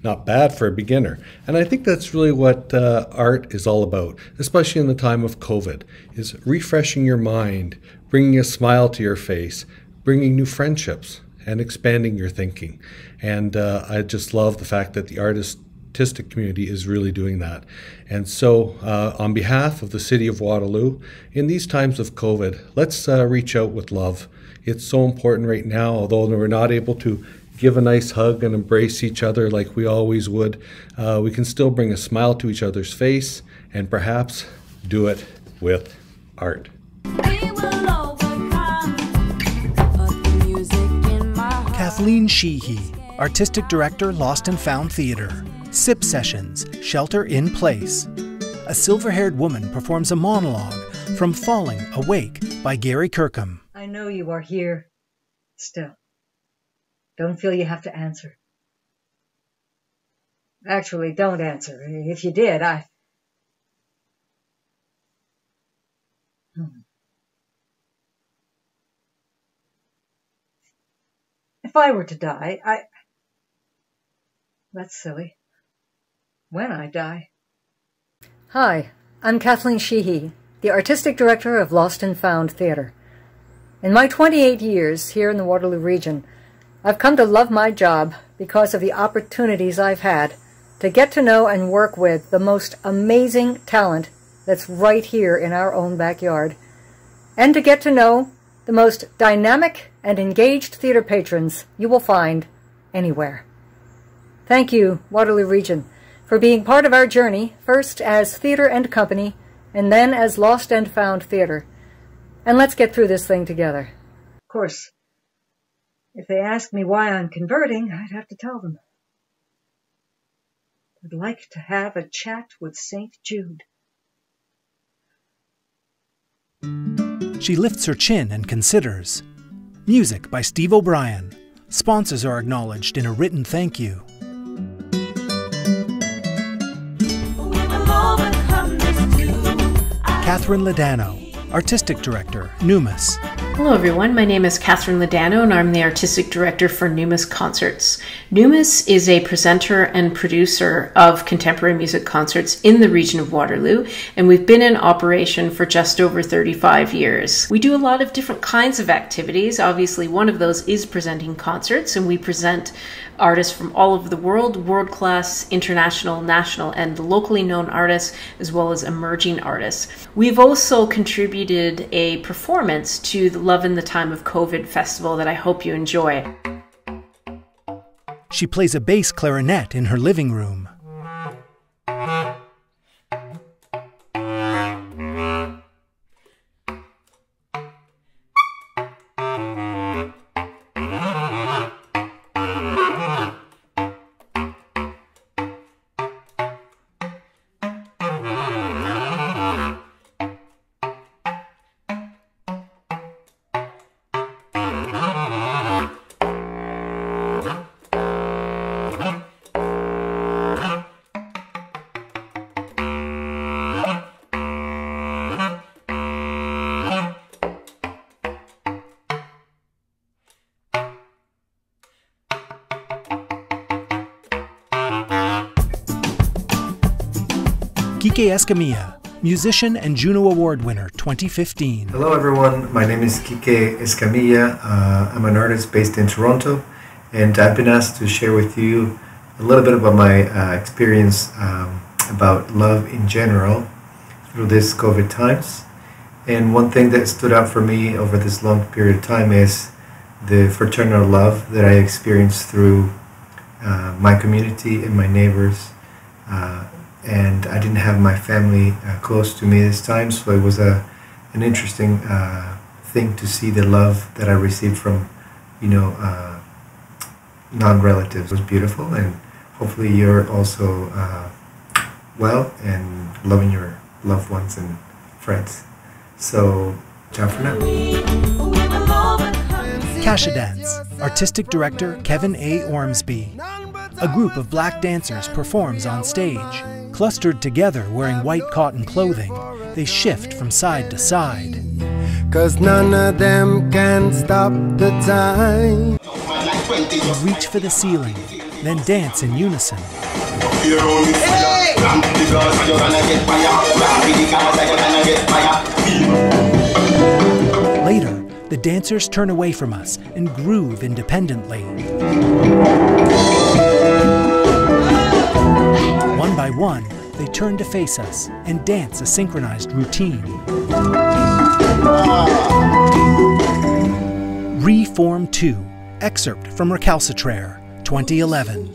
Not bad for a beginner. And I think that's really what art is all about, especially in the time of COVID, is refreshing your mind, bringing a smile to your face, bringing new friendships, and expanding your thinking. And I just love the fact that the artistic community is really doing that. And so on behalf of the City of Waterloo, in these times of COVID, let's reach out with love. It's so important right now, although we're not able to give a nice hug and embrace each other like we always would, we can still bring a smile to each other's face and perhaps do it with art. Kathleen Sheehy, Artistic Director, Lost and Found Theatre. SIP Sessions, Shelter in Place. A silver-haired woman performs a monologue from Falling Awake by Gary Kirkham. I know you are here still. Don't feel you have to answer. Actually, don't answer. If you did, If I were to die, That's silly. When I die. Hi, I'm Kathleen Sheehy, the Artistic Director of Lost and Found Theatre. In my 28 years here in the Waterloo Region, I've come to love my job because of the opportunities I've had to get to know and work with the most amazing talent that's right here in our own backyard, and to get to know the most dynamic and engaged theatre patrons you will find anywhere. Thank you, Waterloo Region, for being part of our journey, first as theatre and company, and then as Lost and Found Theatre. And let's get through this thing together. Of course, if they ask me why I'm converting, I'd have to tell them. I'd like to have a chat with St. Jude. She lifts her chin and considers. Music by Steve O'Brien. Sponsors are acknowledged in a written thank you. Catherine Ladano, Artistic Director, Numis. Hello everyone, my name is Catherine Ladano and I'm the Artistic Director for Numis Concerts. Numis is a presenter and producer of contemporary music concerts in the region of Waterloo, and we've been in operation for just over 35 years. We do a lot of different kinds of activities. Obviously, one of those is presenting concerts, and we present artists from all over the world, world-class, international, national, and locally known artists, as well as emerging artists. We've also contributed a performance to the Love in the Time of COVID festival that I hope you enjoy. She plays a bass clarinet in her living room. Kike Escamilla, musician and Juno Award winner 2015. Hello everyone, my name is Kike Escamilla. I'm an artist based in Toronto, and I've been asked to share with you a little bit about my experience about love in general through this COVID times. And one thing that stood out for me over this long period of time is the fraternal love that I experienced through my community and my neighbors. And I didn't have my family close to me this time, so it was an interesting thing to see the love that I received from, non-relatives. It was beautiful, and hopefully you're also well and loving your loved ones and friends. So, ciao for now. Kasha Dance, Artistic Director Kevin A. Ormsby. A group of black dancers performs on stage. Clustered together wearing white cotton clothing, they shift from side to side. 'Cause none of them can stop the time. They reach for the ceiling, then dance in unison. Later, the dancers turn away from us and groove independently. One by one, they turn to face us and dance a synchronized routine. Reform 2, excerpt from Recalcitrare, 2011.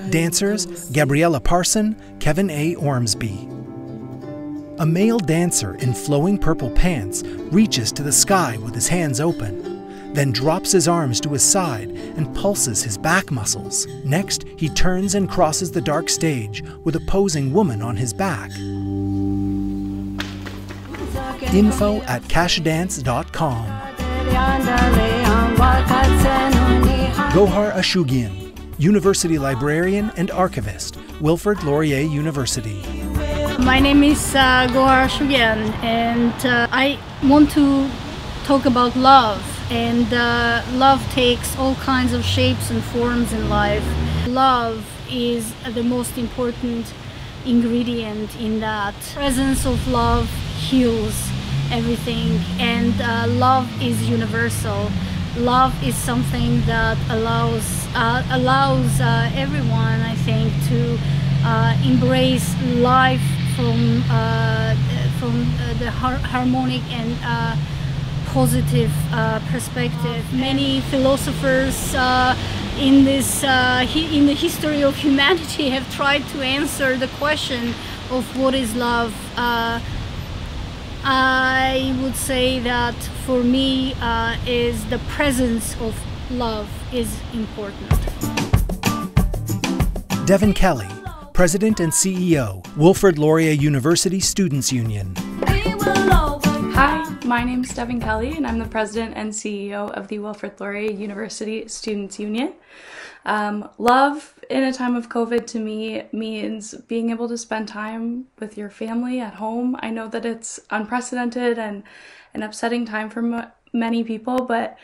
Dancers, Gabriella Parson, Kevin A. Ormsby. A male dancer in flowing purple pants reaches to the sky with his hands open. then drops his arms to his side and pulses his back muscles. Next, he turns and crosses the dark stage with a posing woman on his back. info@cashdance.com. Gohar Ashugian, University Librarian and Archivist, Wilfrid Laurier University. My name is Gohar Ashugian, and I want to talk about love. And love takes all kinds of shapes and forms in life. Love is the most important ingredient in that. Presence of love heals everything, and love is universal. Love is something that allows everyone, I think, to embrace life from the harmonic and positive perspective. Many philosophers in the history of humanity have tried to answer the question of what is love. I would say that for me is the presence of love is important. Devin Kelly, President and CEO, Wilfrid Laurier University Students' Union. Hi, my name is Devin Kelly, and I'm the President and CEO of the Wilfrid Laurier University Students' Union. Love in a time of COVID to me means being able to spend time with your family at home. I know that it's unprecedented and an upsetting time for many people, but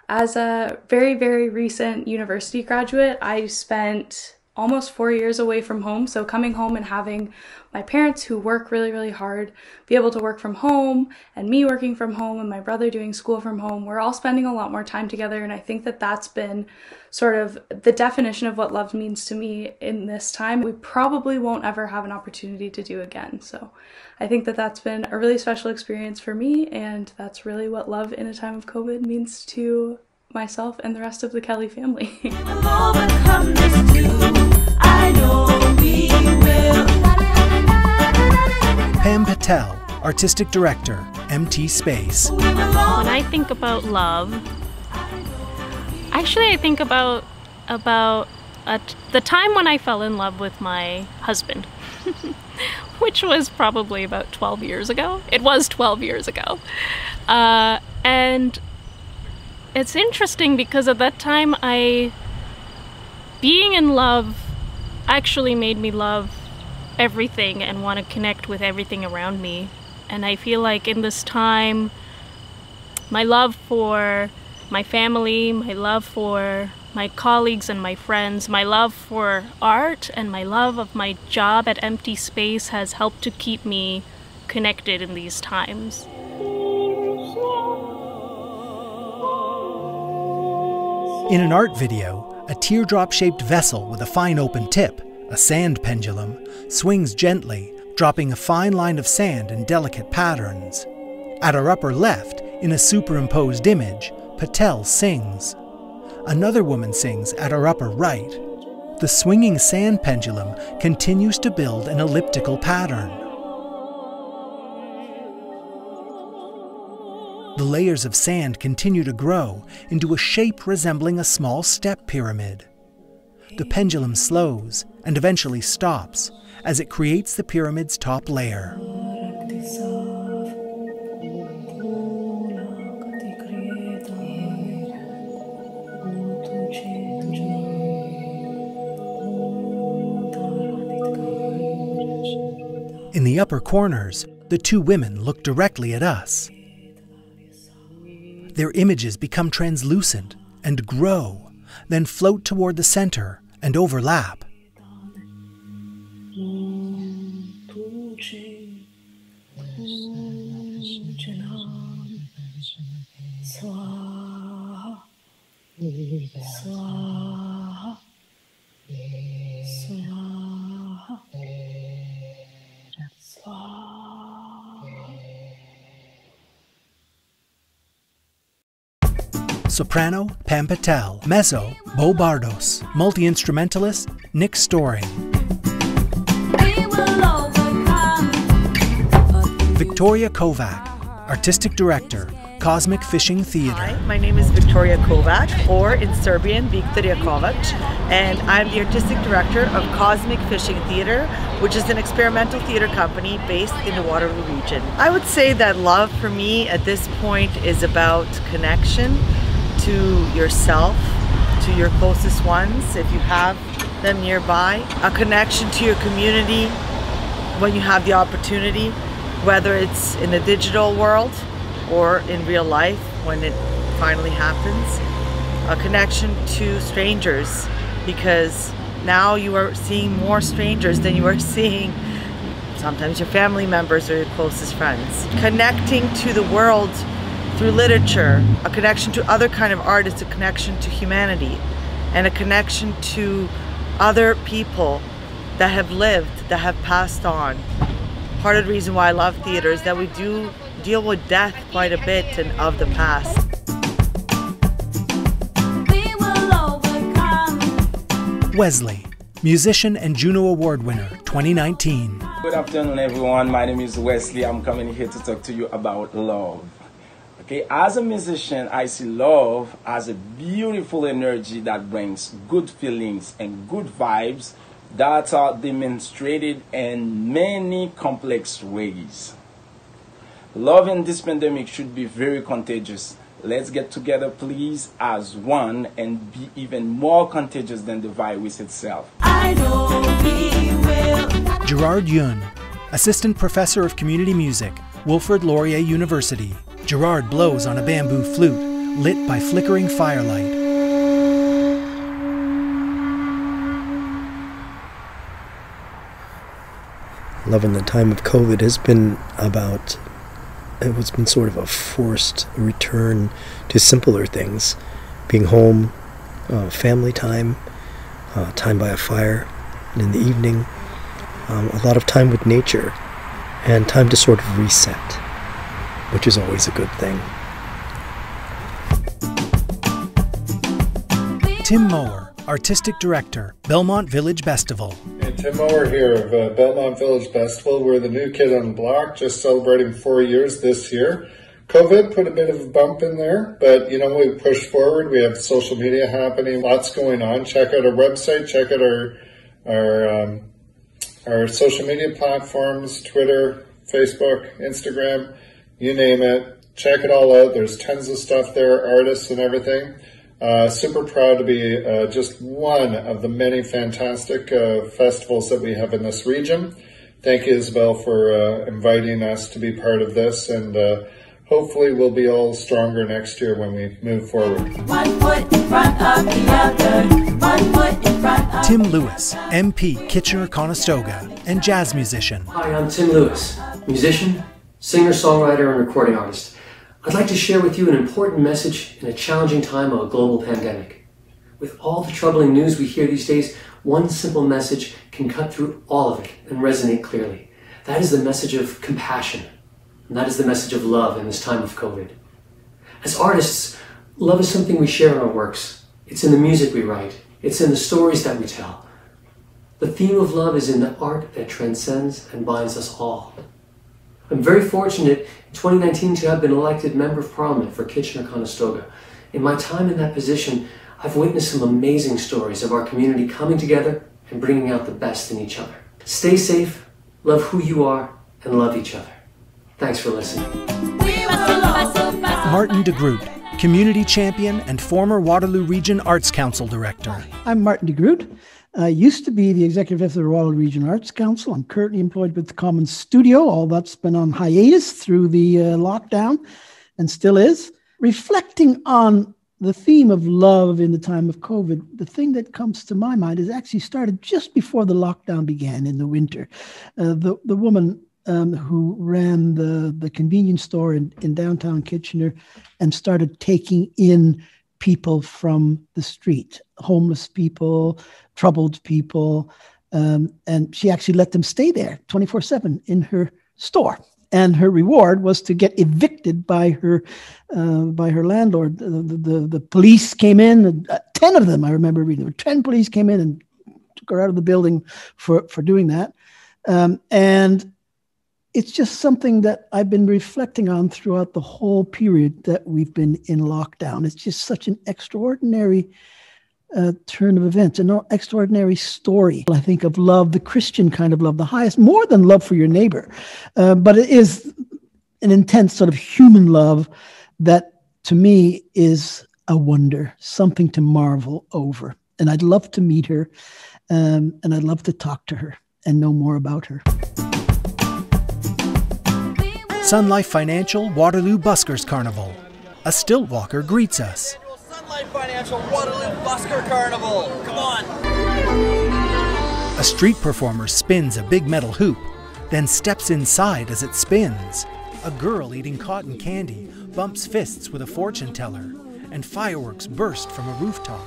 as a very, very recent university graduate, I spent almost 4 years away from home. So coming home and having my parents who work really, really hard be able to work from home, and me working from home, and my brother doing school from home, we're all spending a lot more time together. And I think that that's been sort of the definition of what love means to me in this time. We probably won't ever have an opportunity to do again. So I think that that's been a really special experience for me, and that's really what love in a time of COVID means to myself and the rest of the Kelly family. Pam Patel, Artistic Director, MT Space. When I think about love, actually I think about the time when I fell in love with my husband, which was probably about 12 years ago. It was 12 years ago. And it's interesting because at that time being in love actually made me love everything and want to connect with everything around me. And I feel like in this time, my love for my family, my love for my colleagues and my friends, my love for art, and my love of my job at Empty Space has helped to keep me connected in these times. In an art video, a teardrop-shaped vessel with a fine open tip, a sand pendulum, swings gently, dropping a fine line of sand in delicate patterns. At our upper left, in a superimposed image, Patel sings. Another woman sings at our upper right. The swinging sand pendulum continues to build an elliptical pattern. The layers of sand continue to grow into a shape resembling a small step pyramid. The pendulum slows and eventually stops as it creates the pyramid's top layer. In the upper corners, the two women look directly at us. Their images become translucent and grow, then float toward the center and overlap. Soprano, Pam Patel. Mezzo, Bo Bardos. Multi-instrumentalist, Nick Storing. Victoria Kovac, Artistic Director, Cosmic Fishing Theatre. Hi, my name is Victoria Kovac, or in Serbian, Viktorija Kovac, and I'm the Artistic Director of Cosmic Fishing Theatre, which is an experimental theatre company based in the Waterloo Region. I would say that love for me at this point is about connection to yourself, to your closest ones, if you have them nearby, a connection to your community when you have the opportunity, whether it's in the digital world or in real life when it finally happens, a connection to strangers, because now you are seeing more strangers than you are seeing sometimes your family members or your closest friends. Connecting to the world through literature, a connection to other kind of art is a connection to humanity and a connection to other people that have lived, that have passed on. Part of the reason why I love theater is that we do deal with death quite a bit and of the past. Wesley, musician and Juno Award winner, 2019. Good afternoon, everyone. My name is Wesley. I'm coming here to talk to you about love. Okay, as a musician, I see love as a beautiful energy that brings good feelings and good vibes that are demonstrated in many complex ways. Love in this pandemic should be very contagious. Let's get together, please, as one and be even more contagious than the virus itself. I know we will. Gerard Yun, assistant professor of community music, Wilfrid Laurier University. Gerard blows on a bamboo flute, lit by flickering firelight. Love in the time of COVID has been about, it's been sort of a forced return to simpler things. Being home, family time, time by a fire, and in the evening, a lot of time with nature, and time to sort of reset, which is always a good thing. Tim Mower, artistic director, Belmont Village Festival. Hey, Tim Mower here of Belmont Village Festival. We're the new kid on the block, just celebrating 4 years this year. COVID put a bit of a bump in there, but you know, we pushed forward. We have social media happening, lots going on. Check out our website, check out our social media platforms, Twitter, Facebook, Instagram, you name it. Check it all out. There's tons of stuff there, artists and everything. Super proud to be just one of the many fantastic festivals that we have in this region. Thank you, Isabel, for inviting us to be part of this, and hopefully we'll be all stronger next year when we move forward. 1 foot in front of the other. 1 foot in front of Tim Lewis, MP, Kitchener-Conestoga, and jazz musician. Hi, I'm Tim Lewis, musician, singer, songwriter, and recording artist. I'd like to share with you an important message in a challenging time of a global pandemic. With all the troubling news we hear these days, one simple message can cut through all of it and resonate clearly. That is the message of compassion, and that is the message of love in this time of COVID. As artists, love is something we share in our works. It's in the music we write. It's in the stories that we tell. The theme of love is in the art that transcends and binds us all. I'm very fortunate in 2019 to have been elected Member of Parliament for Kitchener-Conestoga. In my time in that position, I've witnessed some amazing stories of our community coming together and bringing out the best in each other. Stay safe, love who you are, and love each other. Thanks for listening. Martin de Groot, community champion and former Waterloo Region Arts Council director. I'm Martin de Groot. I used to be the executive editor of the Waterloo Region Arts Council. I'm currently employed with the Commons Studio. All that's been on hiatus through the lockdown and still is. Reflecting on the theme of love in the time of COVID, the thing that comes to my mind is actually started just before the lockdown began in the winter. The woman who ran the convenience store in downtown Kitchener and started taking in people from the street, homeless people, troubled people, and she actually let them stay there 24/7 in her store. And her reward was to get evicted by her landlord. The police came in, 10 of them, I remember reading. 10 police came in and took her out of the building for doing that. And it's just something that I've been reflecting on throughout the whole period that we've been in lockdown. It's just such an extraordinary turn of events, an extraordinary story. I think of love, the Christian kind of love, the highest, more than love for your neighbor, but it is an intense sort of human love that to me is a wonder, something to marvel over. And I'd love to meet her, and I'd love to talk to her and know more about her. Sun Life Financial Waterloo Buskers Carnival. A stilt walker greets us. Sun Life Financial Waterloo Busker Carnival. Come on. A street performer spins a big metal hoop, then steps inside as it spins. A girl eating cotton candy bumps fists with a fortune teller, and fireworks burst from a rooftop.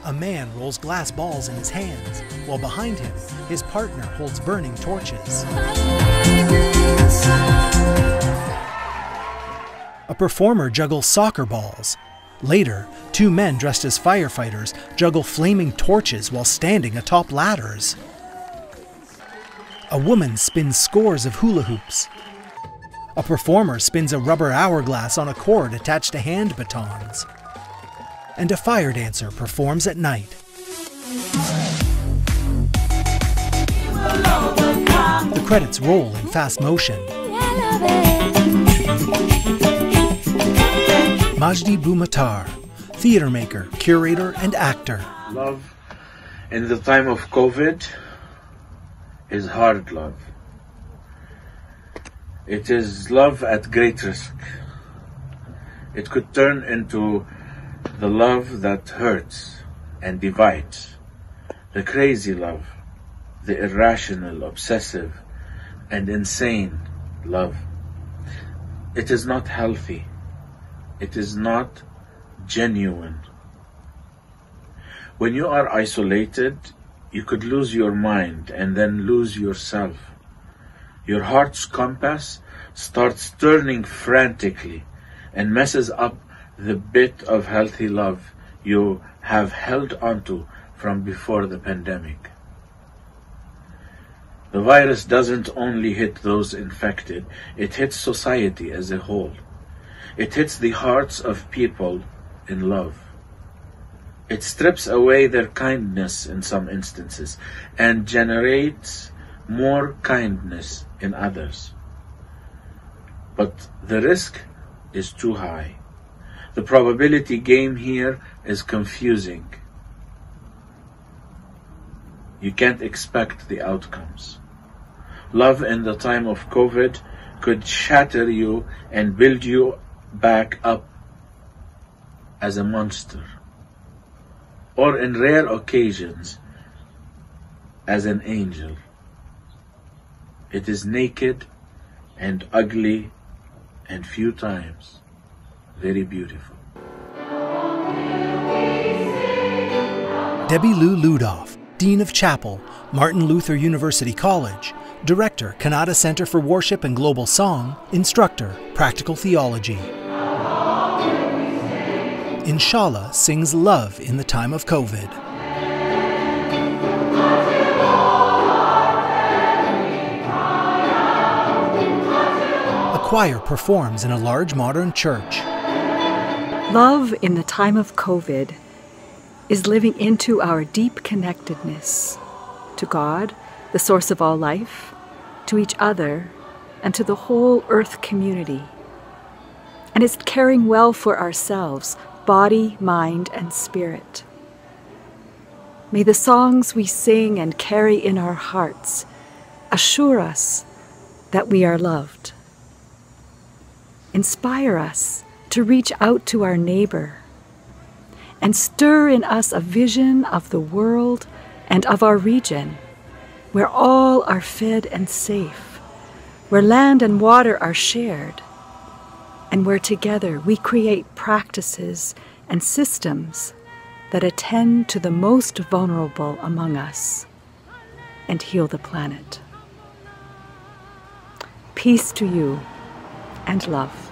A man rolls glass balls in his hands, while behind him, his partner holds burning torches. A performer juggles soccer balls. Later, two men dressed as firefighters juggle flaming torches while standing atop ladders. A woman spins scores of hula hoops. A performer spins a rubber hourglass on a cord attached to hand batons. And a fire dancer performs at night. The credits roll in fast motion. Majdi Boumatar, theater maker, curator, and actor. Love in the time of COVID is hard love. It is love at great risk. It could turn into the love that hurts and divides, the crazy love, the irrational, obsessive, and insane love. It is not healthy. It is not genuine. When you are isolated, you could lose your mind and then lose yourself. Your heart's compass starts turning frantically and messes up the bit of healthy love you have held onto from before the pandemic. The virus doesn't only hit those infected, it hits society as a whole. It hits the hearts of people in love. It strips away their kindness in some instances and generates more kindness in others. But the risk is too high. The probability game here is confusing. You can't expect the outcomes. Love in the time of COVID could shatter you and build you back up as a monster, or in rare occasions, as an angel. It is naked and ugly and few times very beautiful. Debbie Lou Ludoff, Dean of Chapel, Martin Luther University College, Director, Kannada Center for Worship and Global Song, Instructor, Practical Theology. Inshallah sings love in the time of COVID. A choir performs in a large modern church. Love in the time of COVID is living into our deep connectedness to God, the source of all life, to each other, and to the whole earth community. And it's caring well for ourselves, body, mind, and spirit. May the songs we sing and carry in our hearts assure us that we are loved. Inspire us to reach out to our neighbor and stir in us a vision of the world and of our region, where all are fed and safe, where land and water are shared, and where together we create practices and systems that attend to the most vulnerable among us and heal the planet. Peace to you and love.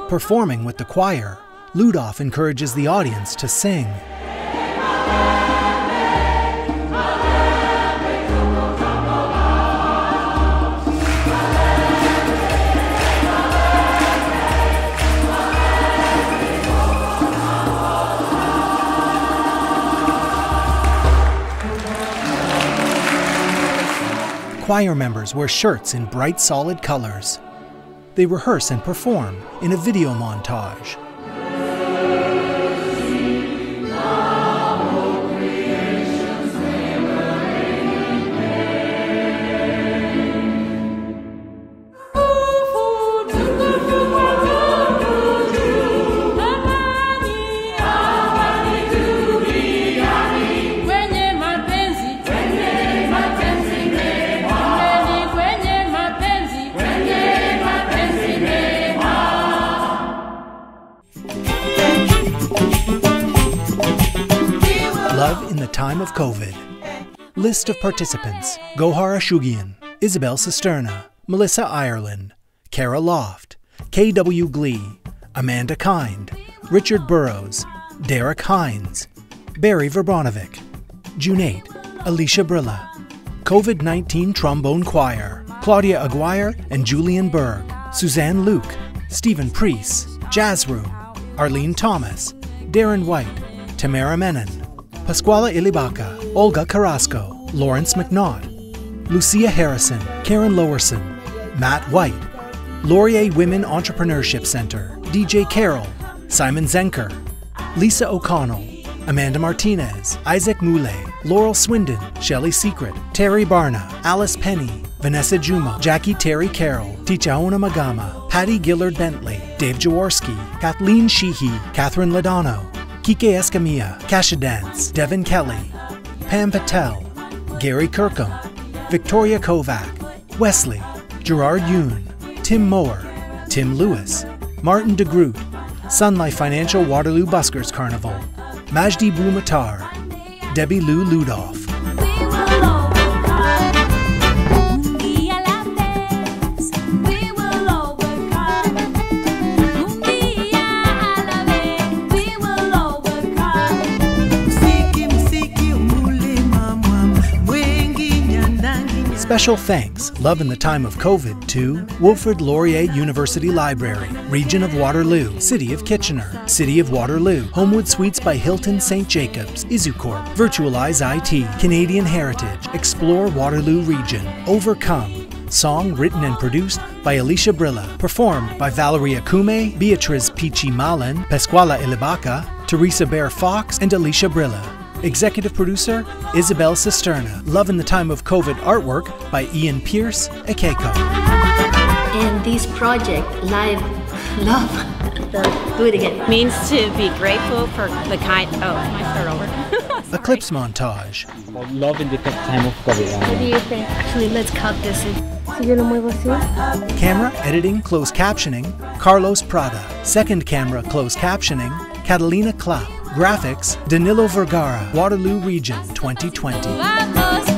Performing with the choir, Ludoff encourages the audience to sing. Choir members wear shirts in bright, solid colors. They rehearse and perform in a video montage. Love in the time of COVID. List of participants: Gohara Shugian, Isabel Cisterna, Melissa Ireland, Kara Loft, K.W. Glee, Amanda Kind, Richard Burrows, Derek Hines, Barry Verbonovic, June 8, Alicia Brilla, COVID-19 Trombone Choir, Claudia Aguirre and Julian Berg, Suzanne Luke, Stephen Priest, Jazz Room, Arlene Thomas, Darren White, Tamara Menon, Pasquala Ilibaca, Olga Carrasco, Lawrence McNaught, Lucia Harrison, Karen Lowerson, Matt White, Laurier Women Entrepreneurship Center, DJ Carroll, Simon Zenker, Lisa O'Connell, Amanda Martinez, Isaac Moulet, Laurel Swindon, Shelley Secret, Terry Barna, Alice Penny, Vanessa Juma, Jackie Terry Carroll, Tichaona Magama, Patty Gillard Bentley, Dave Jaworski, Kathleen Sheehy, Catherine Ladano, Kike Escamilla, Kasha Dance, Devin Kelly, Pam Patel, Gary Kirkham, Victoria Kovac, Wesley, Gerard Yoon, Tim Moore, Tim Lewis, Martin DeGroot, Sun Life Financial Waterloo Buskers Carnival, Majdi Boumatar, Debbie Lou Ludoff. Special thanks, Love in the Time of COVID, to Wilfrid Laurier University Library, Region of Waterloo, City of Kitchener, City of Waterloo, Homewood Suites by Hilton St. Jacobs, Izucorp, Virtualize IT, Canadian Heritage, Explore Waterloo Region, Overcome, song written and produced by Alicia Brilla, performed by Valeria Kume, Beatriz Pichi Malin, Pasquala Ilibaca, Teresa Bear Fox, and Alicia Brilla. Executive producer, Isabel Cisterna. Love in the Time of COVID artwork by Ian Pierce, Ekeko. And this project, love, do it again. Means to be grateful for the kind, can I start over? Eclipse montage. Love in the time of COVID. What do you think? Actually, let's cut this in. Camera editing, closed captioning, Carlos Prada. Second camera, closed captioning, Catalina Clapp. Graphics, Danilo Vergara, Waterloo Region 2020. Vamos,